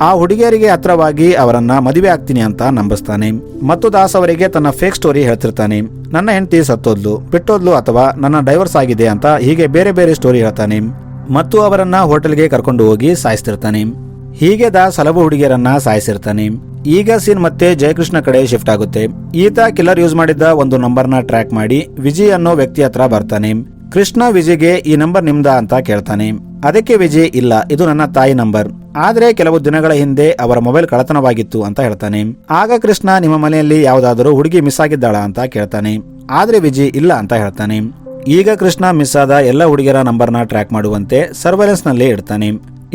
ಆ ಹುಡುಗಿಯರಿಗೆ ಹತ್ರವಾಗಿ ಅವರನ್ನ ಮದುವೆ ಆಗ್ತೀನಿ ಅಂತ ನಂಬಿಸ್ತಾನೆ ಮತ್ತು ದಾಸ್ ಅವರಿಗೆ ತನ್ನ ಫೇಕ್ ಸ್ಟೋರಿ ಹೇಳ್ತಿರ್ತಾನೆ. ನನ್ನ ಹೆಂಡತಿ ಸತ್ತೋದ್ಲು, ಬಿಟ್ಟೋದ್ಲು ಅಥವಾ ನನ್ನ ಡೈವರ್ಸ್ ಆಗಿದೆ ಅಂತ ಹೀಗೆ ಬೇರೆ ಬೇರೆ ಸ್ಟೋರಿ ಹೇಳ್ತಾನೆ ಮತ್ತು ಅವರನ್ನ ಹೋಟೆಲ್ಗೆ ಕರ್ಕೊಂಡು ಹೋಗಿ ಸಾಯಿಸ್ತಿರ್ತಾನೆ. ಹೀಗೆ ದಾಸ್ ಹಲವು ಹುಡುಗಿಯರನ್ನ ಸಾಯಿಸಿರ್ತಾನೆ. ಈಗ ಸೀನ್ ಮತ್ತೆ ಜಯಕೃಷ್ಣ ಕಡೆ ಶಿಫ್ಟ್ ಆಗುತ್ತೆ. ಈತ ಕಿಲ್ಲರ್ ಯೂಸ್ ಮಾಡಿದ್ದ ಒಂದು ನಂಬರ್ನ ಟ್ರ್ಯಾಕ್ ಮಾಡಿ ವಿಜಯ್ ಅನ್ನೋ ವ್ಯಕ್ತಿ ಹತ್ರ ಬರ್ತಾನೆ. ಕೃಷ್ಣ ವಿಜಯ್ಗೆ, ಈ ನಂಬರ್ ನಿಮ್ದ ಅಂತ ಕೇಳ್ತಾನೆ. ಅದಕ್ಕೆ ವಿಜಯ್, ಇಲ್ಲ ಇದು ನನ್ನ ತಾಯಿ ನಂಬರ್, ಆದ್ರೆ ಕೆಲವು ದಿನಗಳ ಹಿಂದೆ ಅವರ ಮೊಬೈಲ್ ಕಳ್ಳತನವಾಗಿತ್ತು ಅಂತ ಹೇಳ್ತಾನೆ. ಆಗ ಕೃಷ್ಣ, ನಿಮ್ಮ ಮನೆಯಲ್ಲಿ ಯಾವ್ದಾದರೂ ಹುಡುಗಿ ಮಿಸ್ ಆಗಿದ್ದಾಳ ಅಂತ ಕೇಳ್ತಾನೆ. ಆದ್ರೆ ವಿಜಯ್ ಇಲ್ಲ ಅಂತ ಹೇಳ್ತಾನೆ. ಈಗ ಕೃಷ್ಣ ಮಿಸ್ ಆದ ಎಲ್ಲ ಹುಡುಗಿಯರ ನಂಬರ್ನ ಟ್ರ್ಯಾಕ್ ಮಾಡುವಂತೆ ಸರ್ವೈಲೆನ್ಸ್ ನಲ್ಲಿ ಇಡ್ತಾನೆ,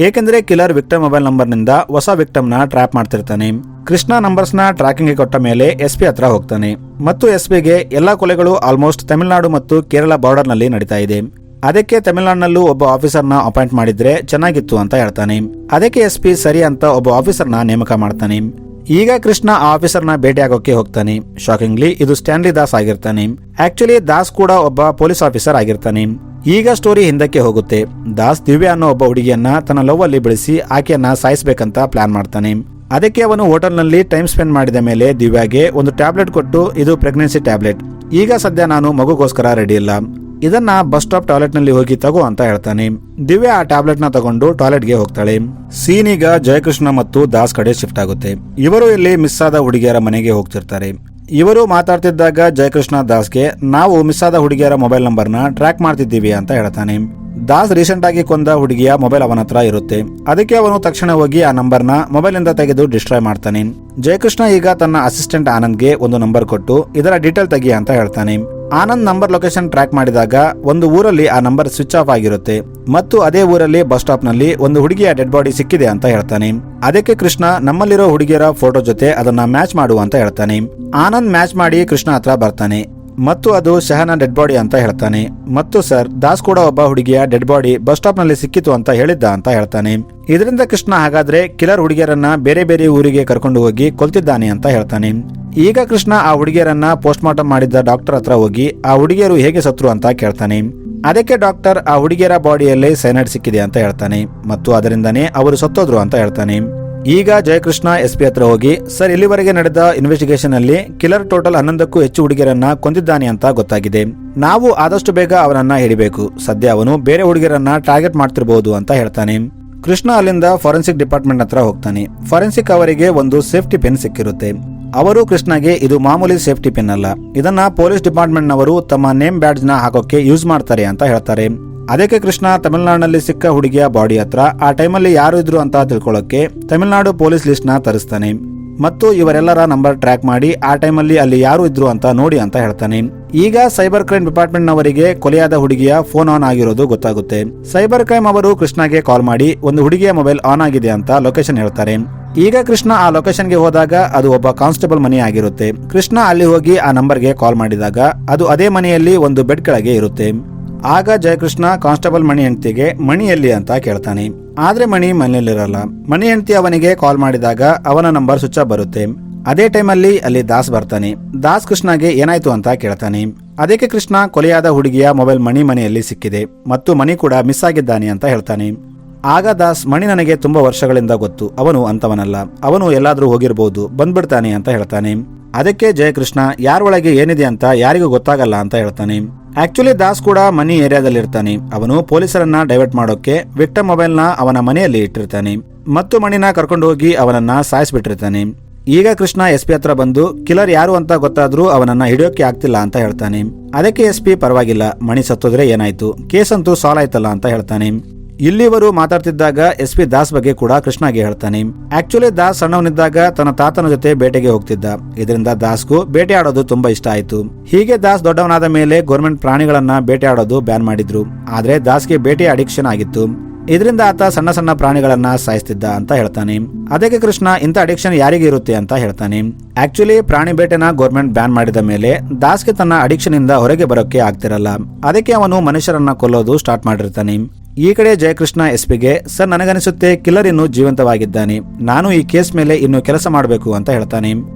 ಏಕೆಂದ್ರೆ ಕಿಲ್ಲರ್ ವಿಕ್ಟಮ್ ಮೊಬೈಲ್ ನಂಬರ್ ನಿಂದ ಹೊಸ ವಿಕ್ಟಮ್ ನ ಟ್ರ್ಯಾಪ್ ಮಾಡ್ತಿರ್ತಾನೆ. ಕೃಷ್ಣ ನಂಬರ್ಸ್ ನ ಟ್ರ್ಯಾಕಿಂಗ್ ಕೊಟ್ಟ ಮೇಲೆ SP ಹತ್ರ ಹೋಗ್ತಾನೆ ಮತ್ತು SPಗೆ ಎಲ್ಲಾ ಕೊಲೆಗಳು ಆಲ್ಮೋಸ್ಟ್ ತಮಿಳುನಾಡು ಮತ್ತು ಕೇರಳ ಬಾರ್ಡರ್ ನಲ್ಲಿ ನಡೀತಾ ಇದೆ, ಅದಕ್ಕೆ ತಮಿಳುನಾಡಿನಲ್ಲೂ ಒಬ್ಬ ಆಫೀಸರ್ನ ಅಪಾಯಿಂಟ್ ಮಾಡಿದ್ರೆ ಚೆನ್ನಾಗಿತ್ತು ಅಂತ ಹೇಳ್ತಾನೆ. ಅದಕ್ಕೆ SP ಸರಿ ಅಂತ ಒಬ್ಬ ಆಫೀಸರ್ನ ನೇಮಕ ಮಾಡ್ತಾನೆ. ಈಗ ಕೃಷ್ಣ ಆ ಆಫೀಸರ್ನ ಭೇಟಿ ಆಗೋಕೆ ಹೋಗ್ತಾನೆ. ಶಾಕಿಂಗ್ಲಿ ಇದು ಸ್ಟ್ಯಾನ್ಲಿ ದಾಸ್ ಆಗಿರ್ತಾನೆ. ಆಕ್ಚುಲಿ ದಾಸ್ ಕೂಡ ಒಬ್ಬ ಪೊಲೀಸ್ ಆಫೀಸರ್ ಆಗಿರ್ತಾನೆ. ಈಗ ಸ್ಟೋರಿ ಹಿಂದಕ್ಕೆ ಹೋಗುತ್ತೆ. ದಾಸ್ ದಿವ್ಯಾ ಅನ್ನೋ ಒಬ್ಬ ಹುಡುಗಿಯನ್ನ ತನ್ನ ಲವ್ ಅಲ್ಲಿ ಬೆಳೆಸಿ ಆಕೆಯನ್ನ ಸಾಯಿಸಬೇಕಂತ ಪ್ಲಾನ್ ಮಾಡ್ತಾನೆ. ಅದಕ್ಕೆ ಅವನು ಹೋಟೆಲ್ನಲ್ಲಿ ಟೈಮ್ ಸ್ಪೆಂಡ್ ಮಾಡಿದ ಮೇಲೆ ದಿವ್ಯಾಗೆ ಒಂದು ಟ್ಯಾಬ್ಲೆಟ್ ಕೊಟ್ಟು, ಇದು ಪ್ರೆಗ್ನೆನ್ಸಿ ಟ್ಯಾಬ್ಲೆಟ್, ಈಗ ಸದ್ಯ ನಾನು ಮಗುಗೋಸ್ಕರ ರೆಡಿ ಇಲ್ಲ, ಇದನ್ನ ಬಸ್ ಸ್ಟಾಪ್ ಟಾಯ್ಲೆಟ್ ನಲ್ಲಿ ಹೋಗಿ ತಗೋ ಅಂತ ಹೇಳ್ತಾನೆ. ದಿವ್ಯಾ ಆ ಟ್ಯಾಬ್ಲೆಟ್ ನ ತಗೊಂಡು ಟಾಯ್ಲೆಟ್ ಗೆ ಹೋಗ್ತಾಳೆ. ಸೀನ್ ಈಗ ಜಯಕೃಷ್ಣ ಮತ್ತು ದಾಸ್ ಕಡೆ ಶಿಫ್ಟ್ ಆಗುತ್ತೆ. ಇವರು ಇಲ್ಲಿ ಮಿಸ್ ಆದ ಹುಡುಗಿಯರ ಮನೆಗೆ ಹೋಗ್ತಿರ್ತಾರೆ. ಇವರು ಮಾತಾಡ್ತಿದ್ದಾಗ ಜಯಕೃಷ್ಣ ದಾಸ್ಗೆ, ನಾವು ಮಿಸ್ ಆದ ಹುಡುಗಿಯರ ಮೊಬೈಲ್ ನಂಬರ್ನ ಟ್ರ್ಯಾಕ್ ಮಾಡ್ತಿದ್ದೀವಿ ಅಂತ ಹೇಳ್ತಾನೆ. ದಾಸ್ ರೀಸೆಂಟ್ ಆಗಿ ಕೊಂದ ಹುಡುಗಿಯ ಮೊಬೈಲ್ ಅವನ ಹತ್ರ ಇರುತ್ತೆ. ಅದಕ್ಕೆ ಅವನು ತಕ್ಷಣ ಹೋಗಿ ಆ ನಂಬರ್ನ ಮೊಬೈಲ್ ಇಂದ ತೆಗೆದು ಡಿಸ್ಟ್ರಾಯ್ ಮಾಡ್ತಾನೆ. ಜಯಕೃಷ್ಣ ಈಗ ತನ್ನ ಅಸಿಸ್ಟೆಂಟ್ ಆನಂದ್ಗೆ ಒಂದು ನಂಬರ್ ಕೊಟ್ಟು ಇದರ ಡೀಟೇಲ್ ತೆಗಿ ಅಂತ ಹೇಳ್ತಾನೆ. ಆನಂದ್ ನಂಬರ್ ಲೊಕೇಶನ್ ಟ್ರ್ಯಾಕ್ ಮಾಡಿದಾಗ ಒಂದು ಊರಲ್ಲಿ ಆ ನಂಬರ್ ಸ್ವಿಚ್ ಆಫ್ ಆಗಿರುತ್ತೆ ಮತ್ತು ಅದೇ ಊರಲ್ಲಿ ಬಸ್ ಸ್ಟಾಪ್ ನಲ್ಲಿ ಒಂದು ಹುಡುಗಿಯ ಡೆಡ್ ಬಾಡಿ ಸಿಕ್ಕಿದೆ ಅಂತ ಹೇಳ್ತಾನೆ. ಅದಕ್ಕೆ ಕೃಷ್ಣ ನಮ್ಮಲ್ಲಿರೋ ಹುಡುಗಿಯರ ಫೋಟೋ ಜೊತೆ ಅದನ್ನ ಮ್ಯಾಚ್ ಮಾಡು ಅಂತ ಹೇಳ್ತಾನೆ. ಆನಂದ್ ಮ್ಯಾಚ್ ಮಾಡಿ ಕೃಷ್ಣ ಹತ್ರ ಬರ್ತಾನೆ ಮತ್ತು ಅದು ಶಹನ ಡೆಡ್ ಬಾಡಿ ಅಂತ ಹೇಳ್ತಾನೆ. ಮತ್ತು ಸರ್, ದಾಸ್ ಕೂಡ ಒಬ್ಬ ಹುಡುಗಿಯ ಡೆಡ್ ಬಾಡಿ ಬಸ್ ಸ್ಟಾಪ್ ನಲ್ಲಿ ಸಿಕ್ಕಿತು ಅಂತ ಹೇಳಿದ್ದ ಅಂತ ಹೇಳ್ತಾನೆ. ಇದರಿಂದ ಕೃಷ್ಣ ಹಾಗಾದ್ರೆ ಕಿಲರ್ ಹುಡುಗಿಯರನ್ನ ಬೇರೆ ಬೇರೆ ಊರಿಗೆ ಕರ್ಕೊಂಡು ಹೋಗಿ ಕೊಲ್ತಿದ್ದಾನೆ ಅಂತ ಹೇಳ್ತಾನೆ. ಈಗ ಕೃಷ್ಣ ಆ ಹುಡುಗಿಯರನ್ನ ಪೋಸ್ಟ್ ಮಾರ್ಟಮ್ ಮಾಡಿದ್ದ ಡಾಕ್ಟರ್ ಹತ್ರ ಹೋಗಿ ಆ ಹುಡುಗಿಯರು ಹೇಗೆ ಸತ್ರು ಅಂತ ಕೇಳ್ತಾನೆ. ಅದಕ್ಕೆ ಡಾಕ್ಟರ್ ಆ ಹುಡುಗಿಯರ ಬಾಡಿಯಲ್ಲಿ ಸೈನೈಡ್ ಸಿಕ್ಕಿದೆ ಅಂತ ಹೇಳ್ತಾನೆ ಮತ್ತು ಅದರಿಂದನೇ ಅವರು ಸತ್ತೋದ್ರು ಅಂತ ಹೇಳ್ತಾನೆ. ಈಗ ಜಯಕೃಷ್ಣ ಎಸ್ಪಿ ಹತ್ರ ಹೋಗಿ, ಸರ್, ಇಲ್ಲಿವರೆಗೆ ನಡೆದ ಇನ್ವೆಸ್ಟಿಗೇಷನ್ ಅಲ್ಲಿ ಕಿಲರ್ ಟೋಟಲ್ 11ಕ್ಕೂ ಹೆಚ್ಚು ಹುಡುಗಿಯರನ್ನ ಕೊಂದಿದ್ದಾನೆ ಅಂತ ಗೊತ್ತಾಗಿದೆ. ನಾವು ಆದಷ್ಟು ಬೇಗ ಅವನನ್ನ ಹಿಡಿಬೇಕು. ಸದ್ಯ ಅವನು ಬೇರೆ ಹುಡುಗಿಯರನ್ನ ಟಾರ್ಗೆಟ್ ಮಾಡ್ತಿರಬಹುದು ಅಂತ ಹೇಳ್ತಾನೆ. ಕೃಷ್ಣ ಅಲ್ಲಿಂದ ಫಾರೆನ್ಸಿಕ್ ಡಿಪಾರ್ಟ್ಮೆಂಟ್ ಹತ್ರ ಹೋಗ್ತಾನೆ. ಫಾರೆನ್ಸಿಕ್ ಅವರಿಗೆ ಒಂದು ಸೇಫ್ಟಿ ಪಿನ್ ಸಿಕ್ಕಿರುತ್ತೆ. ಅವರು ಕೃಷ್ಣಗೆ, ಇದು ಮಾಮೂಲಿ ಸೇಫ್ಟಿ ಪಿನ್ ಅಲ್ಲ, ಇದನ್ನ ಪೊಲೀಸ್ ಡಿಪಾರ್ಟ್ಮೆಂಟ್ ನವರು ತಮ್ಮ ನೇಮ್ ಬ್ಯಾಡ್ಜ್ ನ ಹಾಕೋಕೆ ಯೂಸ್ ಮಾಡ್ತಾರೆ ಅಂತ ಹೇಳ್ತಾರೆ. ಅದಕ್ಕೆ ಕೃಷ್ಣ ತಮಿಳುನಾಡಿನಲ್ಲಿ ಸಿಕ್ಕ ಹುಡುಗಿಯ ಬಾಡಿ ಹತ್ರ ಆ ಟೈಮಲ್ಲಿ ಯಾರು ಇದ್ರು ಅಂತ ತಿಳ್ಕೊಳ್ಳೋಕೆ ತಮಿಳುನಾಡು ಪೊಲೀಸ್ ಲಿಸ್ಟ್ ನ ತರಿಸ್ತಾನೆ ಮತ್ತು ಇವರೆಲ್ಲರ ನಂಬರ್ ಟ್ರ್ಯಾಕ್ ಮಾಡಿ ಆ ಟೈಮಲ್ಲಿ ಅಲ್ಲಿ ಯಾರು ಇದ್ರು ಅಂತ ನೋಡಿ ಅಂತ ಹೇಳ್ತಾನೆ. ಈಗ ಸೈಬರ್ ಕ್ರೈಮ್ ಡಿಪಾರ್ಟ್ಮೆಂಟ್ ನವರಿಗೆ ಕೊಲೆಯಾದ ಹುಡುಗಿಯ ಫೋನ್ ಆನ್ ಆಗಿರೋದು ಗೊತ್ತಾಗುತ್ತೆ. ಸೈಬರ್ ಕ್ರೈಮ್ ಅವರು ಕೃಷ್ಣಗೆ ಕಾಲ್ ಮಾಡಿ ಒಂದು ಹುಡುಗಿಯ ಮೊಬೈಲ್ ಆನ್ ಆಗಿದೆ ಅಂತ ಲೊಕೇಶನ್ ಹೇಳ್ತಾರೆ. ಈಗ ಕೃಷ್ಣ ಆ ಲೊಕೇಶನ್ಗೆ ಹೋದಾಗ ಅದು ಒಬ್ಬ ಕಾನ್ಸ್ಟೇಬಲ್ ಮನೆ ಆಗಿರುತ್ತೆ. ಕೃಷ್ಣ ಅಲ್ಲಿ ಹೋಗಿ ಆ ನಂಬರ್ಗೆ ಕಾಲ್ ಮಾಡಿದಾಗ ಅದು ಅದೇ ಮನೆಯಲ್ಲಿ ಒಂದು ಬೆಡ್ ಕೆಳಗೆ ಇರುತ್ತೆ. ಆಗ ಜಯಕೃಷ್ಣ ಕಾನ್ಸ್ಟೇಬಲ್ ಮಣಿ ಹೆಂಡತಿಗೆ ಮಣಿ ಎಲ್ಲಿ ಅಂತ ಕೇಳ್ತಾನೆ. ಆದ್ರೆ ಮಣಿ ಮನೆಯಲ್ಲಿರಲ್ಲ. ಮಣಿ ಹೆಂಡತಿ ಅವನಿಗೆ ಕಾಲ್ ಮಾಡಿದಾಗ ಅವನ ನಂಬರ್ ಸ್ವಿಚ್ ಆಫ್ ಬರುತ್ತೆ. ಅದೇ ಟೈಮಲ್ಲಿ ಅಲ್ಲಿ ದಾಸ್ ಬರ್ತಾನೆ. ದಾಸ್ ಕೃಷ್ಣಗೆ ಏನಾಯ್ತು ಅಂತ ಕೇಳ್ತಾನೆ. ಅದಕ್ಕೆ ಕೃಷ್ಣ ಕೊಲೆಯಾದ ಹುಡುಗಿಯ ಮೊಬೈಲ್ ಮಣಿ ಮನೆಯಲ್ಲಿ ಸಿಕ್ಕಿದೆ ಮತ್ತು ಮಣಿ ಕೂಡ ಮಿಸ್ ಆಗಿದ್ದಾನೆ ಅಂತ ಹೇಳ್ತಾನೆ. ಆಗ ದಾಸ್, ಮಣಿ ನನಗೆ ತುಂಬಾ ವರ್ಷಗಳಿಂದ ಗೊತ್ತು, ಅವನು ಅಂತವನಲ್ಲ, ಅವನು ಎಲ್ಲಾದ್ರೂ ಹೋಗಿರ್ಬೋದು, ಬಂದ್ಬಿಡ್ತಾನೆ ಅಂತ ಹೇಳ್ತಾನೆ. ಅದಕ್ಕೆ ಜಯಕೃಷ್ಣ, ಯಾರೊಳಗೆ ಏನಿದೆ ಅಂತ ಯಾರಿಗೂ ಗೊತ್ತಾಗಲ್ಲ ಅಂತ ಹೇಳ್ತಾನೆ. ಆಕ್ಚುಲಿ ದಾಸ್ ಕೂಡ ಮನಿ ಏರಿಯಾದಲ್ಲಿ ಇರ್ತಾನೆ. ಅವನು ಪೊಲೀಸರನ್ನ ಡೈವರ್ಟ್ ಮಾಡೋಕೆ ವಿಕ್ಟಮ್ ಮೊಬೈಲ್ ನ ಅವನ ಮನೆಯಲ್ಲಿ ಇಟ್ಟಿರ್ತಾನೆ ಮತ್ತು ಮಣಿನ ಕರ್ಕೊಂಡು ಹೋಗಿ ಅವನನ್ನ ಸಾಯಿಸ್ಬಿಟ್ಟಿರ್ತಾನೆ. ಈಗ ಕೃಷ್ಣ ಎಸ್ಪಿ ಹತ್ರ ಬಂದು, ಕಿಲರ್ ಯಾರು ಅಂತ ಗೊತ್ತಾದ್ರೂ ಅವನನ್ನ ಹಿಡಿಯೋಕೆ ಆಗ್ತಿಲ್ಲ ಅಂತ ಹೇಳ್ತಾನೆ. ಅದಕ್ಕೆ ಎಸ್ಪಿ, ಪರವಾಗಿಲ್ಲ, ಮಣಿ ಸತ್ತೋದ್ರೆ ಏನಾಯ್ತು, ಕೇಸ್ ಅಂತೂ ಸಾಲ್ವ್ ಆಯ್ತಲ್ಲ ಅಂತ ಹೇಳ್ತಾನೆ. ಇಲ್ಲಿವರು ಮಾತಾಡ್ತಿದ್ದಾಗ ಎಸ್ಪಿ ದಾಸ್ ಬಗ್ಗೆ ಕೂಡ ಕೃಷ್ಣಗೆ ಹೇಳ್ತಾನೆ. ಆಕ್ಚುಲಿ ದಾಸ್ ಸಣ್ಣವನಿದ್ದಾಗ ತನ್ನ ತಾತನ ಜೊತೆ ಬೇಟೆಗೆ ಹೋಗ್ತಿದ್ದ. ಇದರಿಂದ ದಾಸ್ಗೂ ಬೇಟೆ ಆಡೋದು ತುಂಬಾ ಇಷ್ಟ ಆಯ್ತು. ಹೀಗೆ ದಾಸ್ ದೊಡ್ಡವನಾದ ಮೇಲೆ ಗೌರ್ಮೆಂಟ್ ಪ್ರಾಣಿಗಳನ್ನ ಬೇಟೆ ಆಡೋದು ಬ್ಯಾನ್ ಮಾಡಿದ್ರು. ಆದ್ರೆ ದಾಸ್ಗೆ ಬೇಟೆ ಅಡಿಕ್ಷನ್ ಆಗಿತ್ತು. ಇದರಿಂದ ಆತ ಸಣ್ಣ ಸಣ್ಣ ಪ್ರಾಣಿಗಳನ್ನ ಸಾಯಿಸ್ತಿದ್ದ ಅಂತ ಹೇಳ್ತಾನೆ. ಅದಕ್ಕೆ ಕೃಷ್ಣ, ಇಂಥ ಅಡಿಕ್ಷನ್ ಯಾರಿಗೆ ಇರುತ್ತೆ ಅಂತ ಹೇಳ್ತಾನೆ. ಆಕ್ಚುಲಿ ಪ್ರಾಣಿ ಬೇಟೆನ ಗೌರ್ಮೆಂಟ್ ಬ್ಯಾನ್ ಮಾಡಿದ ಮೇಲೆ ದಾಸ್ಗೆ ತನ್ನ ಅಡಿಕ್ಷನ್ ಇಂದ ಹೊರಗೆ ಬರೋಕೆ ಆಗ್ತಿರಲ್ಲ. ಅದಕ್ಕೆ ಅವನು ಮನುಷ್ಯರನ್ನ ಕೊಲ್ಲೋದು ಸ್ಟಾರ್ಟ್ ಮಾಡಿರ್ತಾನೆ. ಈ ಕಡೆ ಜಯಕೃಷ್ಣ ಎಸ್ಪಿಗೆ, ಸರ್, ನನಗನಿಸುತ್ತೆ ಕಿಲ್ಲರ್ ಇನ್ನು ಜೀವಂತವಾಗಿದ್ದಾನೆ, ನಾನು ಈ ಕೇಸ್ ಮೇಲೆ ಇನ್ನು ಕೆಲಸ ಮಾಡಬೇಕು ಅಂತ ಹೇಳ್ತಾನೆ.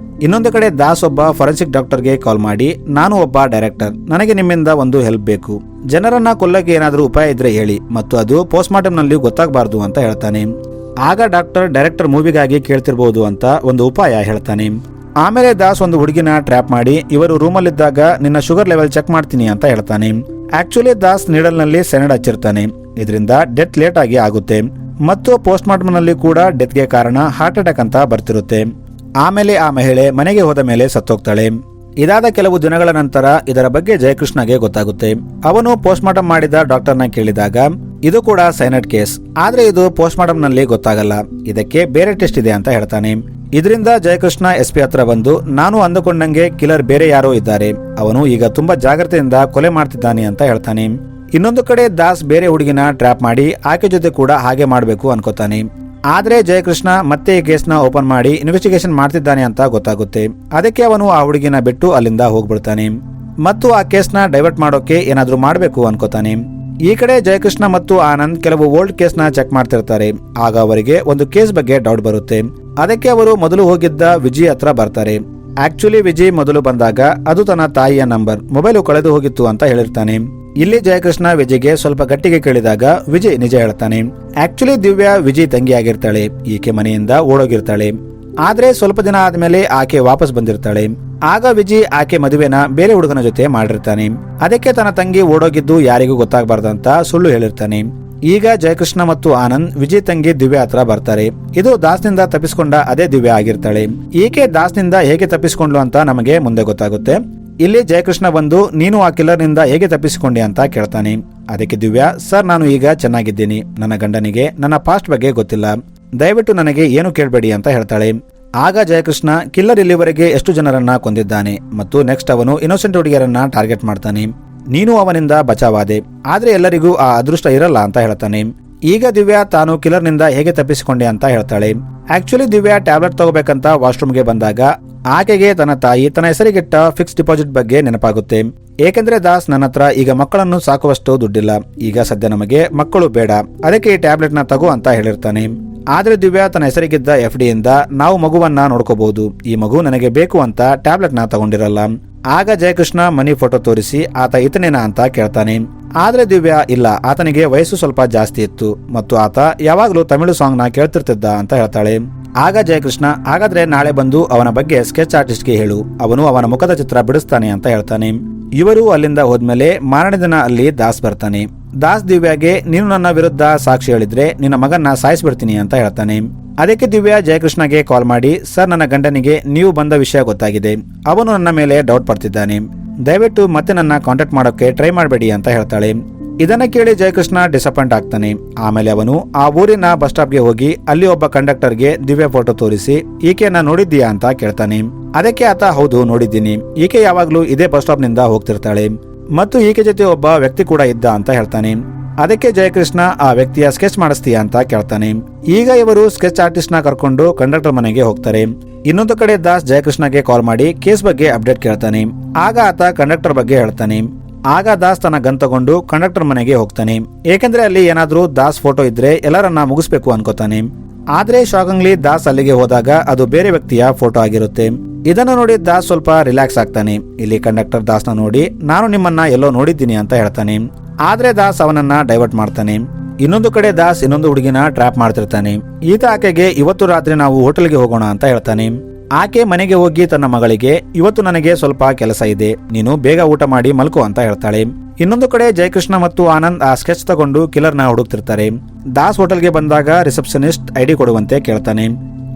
ಇನ್ನೊಂದು ಕಡೆ ದಾಸ್ ಒಬ್ಬ ಫಾರೆನ್ಸಿಕ್ ಡಾಕ್ಟರ್ಗೆ ಕಾಲ್ ಮಾಡಿ, ನಾನು ಒಬ್ಬ ಡೈರೆಕ್ಟರ್, ನನಗೆ ನಿಮ್ಮಿಂದ ಒಂದು ಹೆಲ್ಪ್ ಬೇಕು. ಜನರನ್ನ ಕೊಲ್ಲಕ್ಕೆ ಏನಾದ್ರೂ ಉಪಾಯ ಇದ್ರೆ ಹೇಳಿ ಮತ್ತು ಅದು ಪೋಸ್ಟ್ ಮಾರ್ಟಮ್ ನಲ್ಲಿ ಗೊತ್ತಾಗಬಾರ್ದು ಅಂತ ಹೇಳ್ತಾನೆ. ಆಗ ಡೈರೆಕ್ಟರ್ ಮೂವಿಗಾಗಿ ಕೇಳ್ತಿರ್ಬೋದು ಅಂತ ಒಂದು ಉಪಾಯ ಹೇಳ್ತಾನೆ. ಆಮೇಲೆ ದಾಸ್ ಒಂದು ಹುಡುಗಿನ ಟ್ರ್ಯಾಪ್ ಮಾಡಿ, ಇವರು ರೂಮಲ್ಲಿದ್ದಾಗ ನಿನ್ನ ಶುಗರ್ ಲೆವೆಲ್ ಚೆಕ್ ಮಾಡ್ತೀನಿ ಅಂತ ಹೇಳ್ತಾನೆ. ಆಕ್ಚುಲಿ ದಾಸ್ ನೀಡಲ್ ನಲ್ಲಿ ಸೆನೆಡ್ ಹಚ್ಚಿರ್ತಾನೆ. ಇದರಿಂದ ಡೆತ್ ಲೇಟ್ ಆಗಿ ಆಗುತ್ತೆ ಮತ್ತು ಪೋಸ್ಟ್ ಮಾರ್ಟಮ್ ನಲ್ಲಿ ಕೂಡ ಡೆತ್ಗೆ ಕಾರಣ ಹಾರ್ಟ್ ಅಟ್ಯಾಕ್ ಅಂತ ಬರ್ತಿರುತ್ತೆ. ಆಮೇಲೆ ಆ ಮಹಿಳೆ ಮನೆಗೆ ಹೋದ ಮೇಲೆ ಸತ್ತೋಗ್ತಾಳೆ. ಇದಾದ ಕೆಲವು ದಿನಗಳ ನಂತರ ಇದರ ಬಗ್ಗೆ ಜಯಕೃಷ್ಣಗೆ ಗೊತ್ತಾಗುತ್ತೆ. ಅವನು ಪೋಸ್ಟ್ ಮಾರ್ಟಮ್ ಮಾಡಿದ ಡಾಕ್ಟರ್ನ ಕೇಳಿದಾಗ, ಇದು ಕೂಡ ಸೈನೈಡ್ ಕೇಸ್, ಆದ್ರೆ ಇದು ಪೋಸ್ಟ್ ಮಾರ್ಟಮ್ ನಲ್ಲಿ ಗೊತ್ತಾಗಲ್ಲ, ಇದಕ್ಕೆ ಬೇರೆ ಟೆಸ್ಟ್ ಇದೆ ಅಂತ ಹೇಳ್ತಾನೆ. ಇದರಿಂದ ಜಯಕೃಷ್ಣ ಎಸ್ಪಿ ಹತ್ರ ಬಂದು, ನಾನು ಅಂದುಕೊಂಡಂಗೆ ಕಿಲ್ಲರ್ ಬೇರೆ ಯಾರೋ ಇದ್ದಾರೆ, ಅವನು ಈಗ ತುಂಬಾ ಜಾಗ್ರತೆಯಿಂದ ಕೊಲೆ ಮಾಡ್ತಿದ್ದಾನೆ ಅಂತ ಹೇಳ್ತಾನೆ. ಇನ್ನೊಂದು ಕಡೆ ದಾಸ್ ಬೇರೆ ಹುಡುಗಿನ ಟ್ರ್ಯಾಪ್ ಮಾಡಿ ಆಕೆ ಜೊತೆ ಕೂಡ ಹಾಗೆ ಮಾಡಬೇಕು ಅನ್ಕೋತಾನೆ. ಆದ್ರೆ ಜಯಕೃಷ್ಣ ಮತ್ತೆ ಈ ಕೇಸ್ನ ಓಪನ್ ಮಾಡಿ ಇನ್ವೆಸ್ಟಿಗೇಷನ್ ಮಾಡ್ತಿದ್ದಾನೆ ಅಂತ ಗೊತ್ತಾಗುತ್ತೆ. ಅದಕ್ಕೆ ಅವನು ಆ ಹುಡುಗಿನ ಬಿಟ್ಟು ಅಲ್ಲಿಂದ ಹೋಗ್ಬಿಡ್ತಾನೆ ಮತ್ತು ಆ ಕೇಸ್ನ ಡೈವರ್ಟ್ ಮಾಡೋಕೆ ಏನಾದ್ರೂ ಮಾಡಬೇಕು ಅನ್ಕೋತಾನೆ. ಈ ಕಡೆ ಜಯಕೃಷ್ಣ ಮತ್ತು ಆನಂದ್ ಕೆಲವು ಓಲ್ಡ್ ಕೇಸ್ನ ಚೆಕ್ ಮಾಡ್ತಿರ್ತಾರೆ. ಆಗ ಅವರಿಗೆ ಒಂದು ಕೇಸ್ ಬಗ್ಗೆ ಡೌಟ್ ಬರುತ್ತೆ. ಅದಕ್ಕೆ ಅವರು ಮೊದಲು ಹೋಗಿದ್ದ ವಿಜಯ್ ಹತ್ರ ಬರ್ತಾರೆ. ಆಕ್ಚುಲಿ ವಿಜಯ್ ಮೊದಲು ಬಂದಾಗ ಅದು ತನ್ನ ತಾಯಿಯ ನಂಬರ್, ಮೊಬೈಲು ಕಳೆದು ಹೋಗಿತ್ತು ಅಂತ ಹೇಳಿರ್ತಾನೆ. ಇಲ್ಲಿ ಜಯಕೃಷ್ಣ ವಿಜಯ್ಗೆ ಸ್ವಲ್ಪ ಗಟ್ಟಿಗೆ ಕೇಳಿದಾಗ ವಿಜಯ್ ನಿಜ ಹೇಳ್ತಾನೆ. ಆಕ್ಚುಲಿ ದಿವ್ಯಾ ವಿಜಯ್ ತಂಗಿ ಆಗಿರ್ತಾಳೆ. ಈಕೆ ಮನೆಯಿಂದ ಓಡೋಗಿರ್ತಾಳೆ. ಆದ್ರೆ ಸ್ವಲ್ಪ ದಿನ ಆದ್ಮೇಲೆ ಆಕೆ ವಾಪಸ್ ಬಂದಿರ್ತಾಳೆ. ಆಗ ವಿಜಯ್ ಆಕೆ ಮದುವೆನ ಬೇರೆ ಹುಡುಗನ ಜೊತೆ ಮಾಡಿರ್ತಾನೆ. ಅದಕ್ಕೆ ತನ್ನ ತಂಗಿ ಓಡೋಗಿದ್ದು ಯಾರಿಗೂ ಗೊತ್ತಾಗಬಾರ್ದಂತ ಸುಳ್ಳು ಹೇಳಿರ್ತಾನೆ. ಈಗ ಜಯಕೃಷ್ಣ ಮತ್ತು ಆನಂದ್ ವಿಜಯ್ ತಂಗಿ ದಿವ್ಯಾ ಹತ್ರ ಬರ್ತಾರೆ. ಇದು ದಾಸ್ನಿಂದ ತಪ್ಪಿಸಿಕೊಂಡ ಅದೇ ದಿವ್ಯಾ ಆಗಿರ್ತಾಳೆ. ಈಕೆ ದಾಸ್ನಿಂದ ಹೇಗೆ ತಪ್ಪಿಸಿಕೊಂಡ್ಲು ಅಂತ ನಮಗೆ ಮುಂದೆ ಗೊತ್ತಾಗುತ್ತೆ. ಇಲ್ಲಿ ಜಯಕೃಷ್ಣ ಬಂದು ನೀನು ಆ ಕಿಲ್ಲರ್ ನಿಂದ ಹೇಗೆ ತಪ್ಪಿಸಿಕೊಂಡೆ ಅಂತ ಕೇಳ್ತಾನೆ. ಅದಕ್ಕೆ ದಿವ್ಯಾ, ಸರ್ ನಾನು ಈಗ ಚೆನ್ನಾಗಿದ್ದೀನಿ. ನನ್ನ ಗಂಡನಿಗೆ ನನ್ನ ಪಾಸ್ಟ್ ಬಗ್ಗೆ ಗೊತ್ತಿಲ್ಲ. ದಯವಿಟ್ಟು ನನಗೆ ಏನು ಕೇಳಬೇಡಿ ಅಂತ ಹೇಳ್ತಾಳೆ. ಆಗ ಜಯಕೃಷ್ಣ ಕಿಲ್ಲರ್ ಇಲ್ಲಿವರೆಗೆ ಎಷ್ಟು ಜನರನ್ನ ಕೊಂದಿದ್ದಾನೆ ಮತ್ತು ನೆಕ್ಸ್ಟ್ ಅವನು ಇನ್ನೋಸೆಂಟ್ ಹುಡುಗಿಯರನ್ನ ಟಾರ್ಗೆಟ್ ಮಾಡ್ತಾನೆ. ನೀನು ಅವನಿಂದ ಬಚಾವಾದೆ, ಆದ್ರೆ ಎಲ್ಲರಿಗೂ ಆ ಅದೃಷ್ಟ ಇರಲ್ಲ ಅಂತ ಹೇಳ್ತಾನೆ. ಈಗ ದಿವ್ಯಾ ತಾನು ಕಿಲ್ಲರ್ ನಿಂದ ಹೇಗೆ ತಪ್ಪಿಸಿಕೊಂಡೆ ಅಂತ ಹೇಳ್ತಾಳೆ. ಆಕ್ಚುಲಿ ದಿವ್ಯಾ ಟ್ಯಾಬ್ಲೆಟ್ ತಗೋಬೇಕಂತ ವಾಶ್ರೂಮ್ಗೆ ಬಂದಾಗ ಆಕೆಗೆ ತನ್ನ ತಾಯಿ ತನ್ನ ಹೆಸರಿಗಿಟ್ಟ ಫಿಕ್ಸ್ ಡಿಪಾಸಿಟ್ ಬಗ್ಗೆ ನೆನಪಾಗುತ್ತೆ. ಏಕೆಂದ್ರೆ ದಾಸ್ ನನ್ನ ಹತ್ರ ಈಗ ಮಕ್ಕಳನ್ನು ಸಾಕುವಷ್ಟು ದುಡ್ಡಿಲ್ಲ. ಈಗ ಸದ್ಯ ನಮಗೆ ಮಕ್ಕಳು ಬೇಡ, ಅದಕ್ಕೆ ಈ ಟ್ಯಾಬ್ಲೆಟ್ ನ ತಗೋ ಅಂತ ಹೇಳಿರ್ತಾನೆ. ಆದ್ರೆ ದಿವ್ಯಾ ತನ್ನ ಹೆಸರಿಗಿದ್ದ FD ಇಂದ ನಾವು ಮಗುವನ್ನ ನೋಡ್ಕೋಬಹುದು, ಈ ಮಗು ನನಗೆ ಬೇಕು ಅಂತ ಟ್ಯಾಬ್ಲೆಟ್ ನ ತಗೊಂಡಿರಲ್ಲ. ಆಗ ಜಯಕೃಷ್ಣ ಮನಿ ಫೋಟೋ ತೋರಿಸಿ ಆತ ಈತನೇನಾ ಅಂತ ಕೇಳ್ತಾನೆ. ಆದ್ರೆ ದಿವ್ಯಾ ಇಲ್ಲ, ಆತನಿಗೆ ವಯಸ್ಸು ಸ್ವಲ್ಪ ಜಾಸ್ತಿ ಇತ್ತು ಮತ್ತು ಆತ ಯಾವಾಗ್ಲೂ ತಮಿಳು ಸಾಂಗ್ ನ ಕೇಳ್ತಿರ್ತಿದ್ದ ಅಂತ ಹೇಳ್ತಾಳೆ. ಆಗ ಜಯಕೃಷ್ಣ, ಹಾಗಾದ್ರೆ ನಾಳೆ ಬಂದು ಅವನ ಬಗ್ಗೆ ಸ್ಕೆಚ್ ಆರ್ಟಿಸ್ಟ್ ಗೆ ಹೇಳು, ಅವನು ಅವನ ಮುಖದ ಚಿತ್ರ ಬಿಡಿಸ್ತಾನೆ ಅಂತ ಹೇಳ್ತಾನೆ. ಇವರು ಅಲ್ಲಿಂದ ಹೋದ್ಮೇಲೆ ಮಾರನೇ ದಿನ ಅಲ್ಲಿ ದಾಸ್ ಬರ್ತಾನೆ. ದಾಸ್ ದಿವ್ಯಾಗೆ ನೀನು ನನ್ನ ವಿರುದ್ಧ ಸಾಕ್ಷಿ ಹೇಳಿದ್ರೆ ನಿನ್ನ ಮಗನ್ನ ಸಾಯಿಸ್ಬಿಡ್ತೀನಿ ಅಂತ ಹೇಳ್ತಾನೆ. ಅದಕ್ಕೆ ದಿವ್ಯಾ ಜಯಕೃಷ್ಣಗೆ ಕಾಲ್ ಮಾಡಿ, ಸರ್ ನನ್ನ ಗಂಡನಿಗೆ ನೀವು ಬಂದ ವಿಷಯ ಗೊತ್ತಾಗಿದೆ, ಅವನು ನನ್ನ ಮೇಲೆ ಡೌಟ್ ಪಡ್ತಿದ್ದಾನೆ, ದಯವಿಟ್ಟು ಮತ್ತೆ ನನ್ನ ಕಾಂಟ್ಯಾಕ್ಟ್ ಮಾಡೋಕೆ ಟ್ರೈ ಮಾಡಬೇಡಿ ಅಂತ ಹೇಳ್ತಾಳೆ. ಇದನ್ನ ಕೇಳಿ ಜಯಕೃಷ್ಣ ಡಿಸಪಾಯಿಂಟ್ ಆಗ್ತಾನೆ. ಆಮೇಲೆ ಅವನು ಆ ಊರಿನ ಬಸ್ ಸ್ಟಾಪ್ಗೆ ಹೋಗಿ ಅಲ್ಲಿ ಒಬ್ಬ ಕಂಡಕ್ಟರ್ಗೆ ದಿವ್ಯಾ ಫೋಟೋ ತೋರಿಸಿ ಈಕೆನ ನೋಡಿದ್ದೀಯಾ ಅಂತ ಕೇಳ್ತಾನೆ. ಅದಕ್ಕೆ ಆತ ಹೌದು ನೋಡಿದ್ದೀನಿ, ಈಕೆ ಯಾವಾಗ್ಲೂ ಇದೇ ಬಸ್ ಸ್ಟಾಪ್ ನಿಂದ ಹೋಗ್ತಿರ್ತಾಳೆ ಮತ್ತು ಈಕೆ ಜೊತೆ ಒಬ್ಬ ವ್ಯಕ್ತಿ ಕೂಡ ಇದ್ದ ಅಂತ ಹೇಳ್ತಾನೆ. ಅದಕ್ಕೆ ಜಯಕೃಷ್ಣ ಆ ವ್ಯಕ್ತಿಯ ಸ್ಕೆಚ್ ಮಾಡಿಸ್ತೀಯಾ ಅಂತ ಕೇಳ್ತಾನೆ. ಈಗ ಇವರು ಸ್ಕೆಚ್ ಆರ್ಟಿಸ್ಟ್ ನ ಕರ್ಕೊಂಡು ಕಂಡಕ್ಟರ್ ಮನೆಗೆ ಹೋಗ್ತಾರೆ. ಇನ್ನೊಂದು ಕಡೆ ದಾಸ್ ಜಯಕೃಷ್ಣಗೆ ಕಾಲ್ ಮಾಡಿ ಕೇಸ್ ಬಗ್ಗೆ ಅಪ್ಡೇಟ್ ಕೇಳ್ತಾನೆ. ಆಗ ಆತ ಕಂಡಕ್ಟರ್ ಬಗ್ಗೆ ಹೇಳ್ತಾನೆ. ಆಗ ದಾಸ್ ತನ್ನ ಗನ್ ತಗೊಂಡು ಕಂಡಕ್ಟರ್ ಮನೆಗೆ ಹೋಗ್ತಾನೆ. ಏಕೆಂದ್ರೆ ಅಲ್ಲಿ ಏನಾದ್ರೂ ದಾಸ್ ಫೋಟೋ ಇದ್ರೆ ಎಲ್ಲರನ್ನ ಮುಗಿಸ್ಬೇಕು ಅನ್ಕೋತಾನೆ. ಆದ್ರೆ ಶಾಕಿಂಗ್ಲಿ ದಾಸ್ ಅಲ್ಲಿಗೆ ಹೋದಾಗ ಅದು ಬೇರೆ ವ್ಯಕ್ತಿಯ ಫೋಟೋ ಆಗಿರುತ್ತೆ. ಇದನ್ನು ನೋಡಿ ದಾಸ್ ಸ್ವಲ್ಪ ರಿಲ್ಯಾಕ್ಸ್ ಆಗ್ತಾನೆ. ಇಲ್ಲಿ ಕಂಡಕ್ಟರ್ ದಾಸ್ನ ನೋಡಿ ನಾನು ನಿಮ್ಮನ್ನ ಎಲ್ಲೋ ನೋಡಿದ್ದೀನಿ ಅಂತ ಹೇಳ್ತಾನೆ. ಆದ್ರೆ ದಾಸ್ ಅವನನ್ನ ಡೈವರ್ಟ್ ಮಾಡ್ತಾನೆ. ಇನ್ನೊಂದು ಕಡೆ ದಾಸ್ ಇನ್ನೊಂದು ಹುಡುಗಿನ ಟ್ರ್ಯಾಪ್ ಮಾಡ್ತಿರ್ತಾನೆ. ಈತ ಆಕೆಗೆ ಇವತ್ತು ರಾತ್ರಿ ನಾವು ಹೋಟೆಲ್ಗೆ ಹೋಗೋಣ ಅಂತ ಹೇಳ್ತಾನೆ. ಆಕೆ ಮನೆಗೆ ಹೋಗಿ ತನ್ನ ಮಗಳಿಗೆ ಇವತ್ತು ನನಗೆ ಸ್ವಲ್ಪ ಕೆಲಸ ಇದೆ, ನೀನು ಬೇಗ ಊಟ ಮಾಡಿ ಮಲ್ಕೋ ಅಂತ ಹೇಳ್ತಾಳೆ. ಇನ್ನೊಂದು ಕಡೆ ಜಯಕೃಷ್ಣ ಮತ್ತು ಆನಂದ್ ಆ ಸ್ಕೆಚ್ ತಗೊಂಡು ಕಿಲ್ಲರ್ ನ ಹುಡುಕ್ತಿರ್ತಾರೆ. ದಾಸ್ ಹೋಟೆಲ್ಗೆ ಬಂದಾಗ ರಿಸೆಪ್ಷನಿಸ್ಟ್ ID ಕೊಡುವಂತೆ ಕೇಳ್ತಾನೆ.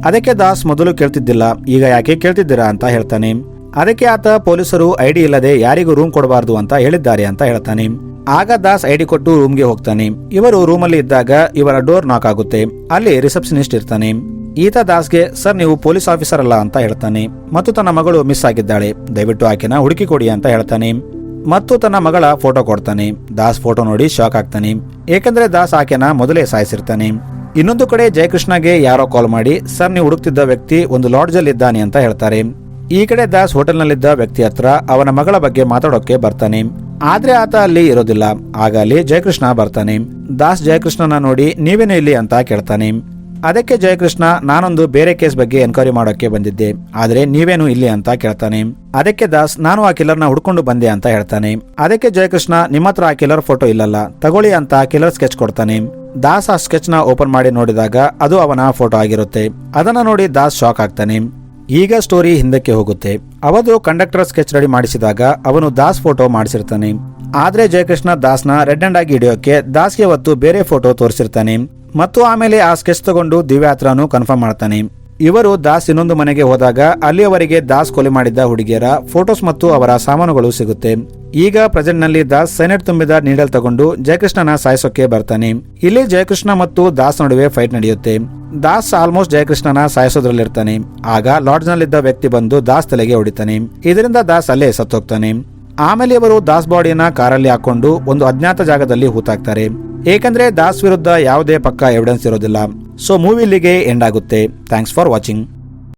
ಅದಕ್ಕೆ ದಾಸ್ ಮೊದಲು ಕೇಳ್ತಿದ್ದಿಲ್ಲ, ಈಗ ಯಾಕೆ ಕೇಳ್ತಿದ್ದೀರಾ ಅಂತ ಹೇಳ್ತಾನೆ. ಅದಕ್ಕೆ ಆತ ಪೊಲೀಸರು ID ಇಲ್ಲದೆ ಯಾರಿಗೂ ರೂಮ್ ಕೊಡಬಾರ್ದು ಅಂತ ಹೇಳಿದ್ದಾರೆ ಅಂತ ಹೇಳ್ತಾನೆ. ಆಗ ದಾಸ್ ID ಕೊಟ್ಟು ರೂಮ್ಗೆ ಹೋಗ್ತಾನೆ. ಇವರು ರೂಮಲ್ಲಿ ಇದ್ದಾಗ ಇವರ ಡೋರ್ ನಾಕ್ ಆಗುತ್ತೆ. ಅಲ್ಲಿ ರಿಸೆಪ್ಷನಿಸ್ಟ್ ಇರ್ತಾನೆ. ಈತ ದಾಸ್ಗೆ, ಸರ್ ನೀವು ಪೊಲೀಸ್ ಆಫೀಸರ್ ಅಲ್ಲ ಅಂತ ಹೇಳ್ತಾನೆ ಮತ್ತು ತನ್ನ ಮಗಳು ಮಿಸ್ ಆಗಿದ್ದಾಳೆ, ದಯವಿಟ್ಟು ಆಕೆನ ಹುಡುಕಿ ಕೊಡಿ ಅಂತ ಹೇಳ್ತಾನೆ ಮತ್ತು ತನ್ನ ಮಗಳ ಫೋಟೋ ಕೊಡ್ತಾನೆ. ದಾಸ್ ಫೋಟೋ ನೋಡಿ ಶಾಕ್ ಆಗ್ತಾನೆ, ಏಕೆಂದ್ರೆ ದಾಸ್ ಆಕೆನ ಮೊದಲೇ ಸಾಯಿಸಿರ್ತಾನೆ. ಇನ್ನೊಂದು ಕಡೆ ಜಯಕೃಷ್ಣಗೆ ಯಾರೋ ಕಾಲ್ ಮಾಡಿ, ಸರ್ ನೀವು ಹುಡುಕ್ತಿದ್ದ ವ್ಯಕ್ತಿ ಒಂದು ಲಾಡ್ಜ್ ಅಲ್ಲಿ ಇದ್ದಾನೆ ಅಂತ ಹೇಳ್ತಾರೆ. ಈ ಕಡೆ ದಾಸ್ ಹೋಟೆಲ್ ನಲ್ಲಿದ್ದ ವ್ಯಕ್ತಿ ಹತ್ರ ಅವನ ಮಗಳ ಬಗ್ಗೆ ಮಾತಾಡೋಕೆ ಬರ್ತಾನೆ. ಆದ್ರೆ ಆತ ಅಲ್ಲಿ ಇರೋದಿಲ್ಲ. ಆಗ ಅಲ್ಲಿ ಜಯಕೃಷ್ಣ ಬರ್ತಾನೆ. ದಾಸ್ ಜಯಕೃಷ್ಣನ ನೋಡಿ ನೀವೇನು ಇಲ್ಲಿ ಅಂತ ಕೇಳ್ತಾನೆ. ಅದಕ್ಕೆ ಜಯಕೃಷ್ಣ, ನಾನೊಂದು ಬೇರೆ ಕೇಸ್ ಬಗ್ಗೆ ಎನ್ಕ್ವೈರಿ ಮಾಡೋಕೆ ಬಂದಿದ್ದೆ, ಆದ್ರೆ ನೀವೇನು ಇಲ್ಲಿ ಅಂತ ಕೇಳ್ತಾನೆ. ಅದಕ್ಕೆ ದಾಸ್, ನಾನು ಆ ಕಿಲ್ಲರ್ನ ಹುಡ್ಕೊಂಡು ಬಂದೆ ಅಂತ ಹೇಳ್ತಾನೆ. ಅದಕ್ಕೆ ಜಯಕೃಷ್ಣ, ನಿಮ್ಮ ಹತ್ರ ಆ ಕಿಲ್ಲರ್ ಫೋಟೋ ಇಲ್ಲಲ್ಲ, ತಗೊಳ್ಳಿ ಅಂತ ಕಿಲ್ಲರ್ ಸ್ಕೆಚ್ ಕೊಡ್ತಾನೆ. ದಾಸ್ ಆ ಸ್ಕೆಚ್ ನ ಓಪನ್ ಮಾಡಿ ನೋಡಿದಾಗ ಅದು ಅವನ ಫೋಟೋ ಆಗಿರುತ್ತೆ. ಅದನ್ನ ನೋಡಿ ದಾಸ್ ಶಾಕ್ ಆಗ್ತಾನೆ. ಈಗ ಸ್ಟೋರಿ ಹಿಂದಕ್ಕೆ ಹೋಗುತ್ತೆ. ಅವತ್ತು ಕಂಡಕ್ಟರ್ ಸ್ಕೆಚ್ ರೆಡಿ ಮಾಡಿಸಿದಾಗ ಅವನು ದಾಸ್ ಫೋಟೋ ಮಾಡಿಸಿರ್ತಾನೆ. ಆದ್ರೆ ಜಯಕೃಷ್ಣ ದಾಸ್ನ ರೆಡ್ ಹ್ಯಾಂಡ್ ಆಗಿ ಹಿಡಿಯೋಕೆ ದಾಸ್ಗೆ ಅವತ್ತು ಬೇರೆ ಫೋಟೋ ತೋರಿಸಿರ್ತಾನೆ ಮತ್ತು ಆಮೇಲೆ ಆ ಸ್ಕೆಚ್ ತಗೊಂಡು ದಿವ್ಯಾ ಹತ್ರನೂ ಕನ್ಫರ್ಮ್ ಮಾಡ್ತಾನೆ. ಇವರು ದಾಸ್ ಇನ್ನೊಂದು ಮನೆಗೆ ಹೋದಾಗ ಅಲ್ಲಿ ಅವರಿಗೆ ದಾಸ್ ಕೊಲೆ ಮಾಡಿದ್ದ ಹುಡುಗಿಯರ ಫೋಟೋಸ್ ಮತ್ತು ಅವರ ಸಾಮಾನುಗಳು ಸಿಗುತ್ತೆ. ಈಗ ಪ್ರೆಸೆಂಟ್ ನಲ್ಲಿ ದಾಸ್ ಸೈನೈಡ್ ತುಂಬಿದ ನೀಡಲ್ ತಗೊಂಡು ಜಯಕೃಷ್ಣನ ಸಾಯಿಸೋಕೆ ಬರ್ತಾನೆ. ಇಲ್ಲಿ ಜಯಕೃಷ್ಣ ಮತ್ತು ದಾಸ್ ನಡುವೆ ಫೈಟ್ ನಡೆಯುತ್ತೆ. ದಾಸ್ ಆಲ್ಮೋಸ್ಟ್ ಜಯಕೃಷ್ಣನ ಸಾಯಿಸೋದ್ರಲ್ಲಿರ್ತಾನೆ. ಆಗ ಲಾಡ್ಜ್ ನಲ್ಲಿದ್ದ ವ್ಯಕ್ತಿ ಬಂದು ದಾಸ್ ತಲೆಗೆ ಹೊಡಿತಾನೆ. ಇದರಿಂದ ದಾಸ್ ಅಲ್ಲೇ ಸತ್ತೋಗ್ತಾನೆ. ಆಮೇಲೆ ಇವರು ದಾಸ್ ಬಾಡಿಯನ್ನ ಕಾರಲ್ಲಿ ಹಾಕೊಂಡು ಒಂದು ಅಜ್ಞಾತ ಜಾಗದಲ್ಲಿ ಹೂತಾಕ್ತಾರೆ. ಏಕೆಂದ್ರೆ ದಾಸ್ ವಿರುದ್ಧ ಯಾವುದೇ ಪಕ್ಕಾ ಎವಿಡೆನ್ಸ್ ಇರೋದಿಲ್ಲ. ಸೊ ಮೂವಿ ಇಲ್ಲಿಗೆ ಎಂಡ್ ಆಗುತ್ತೆ. Thanks for watching.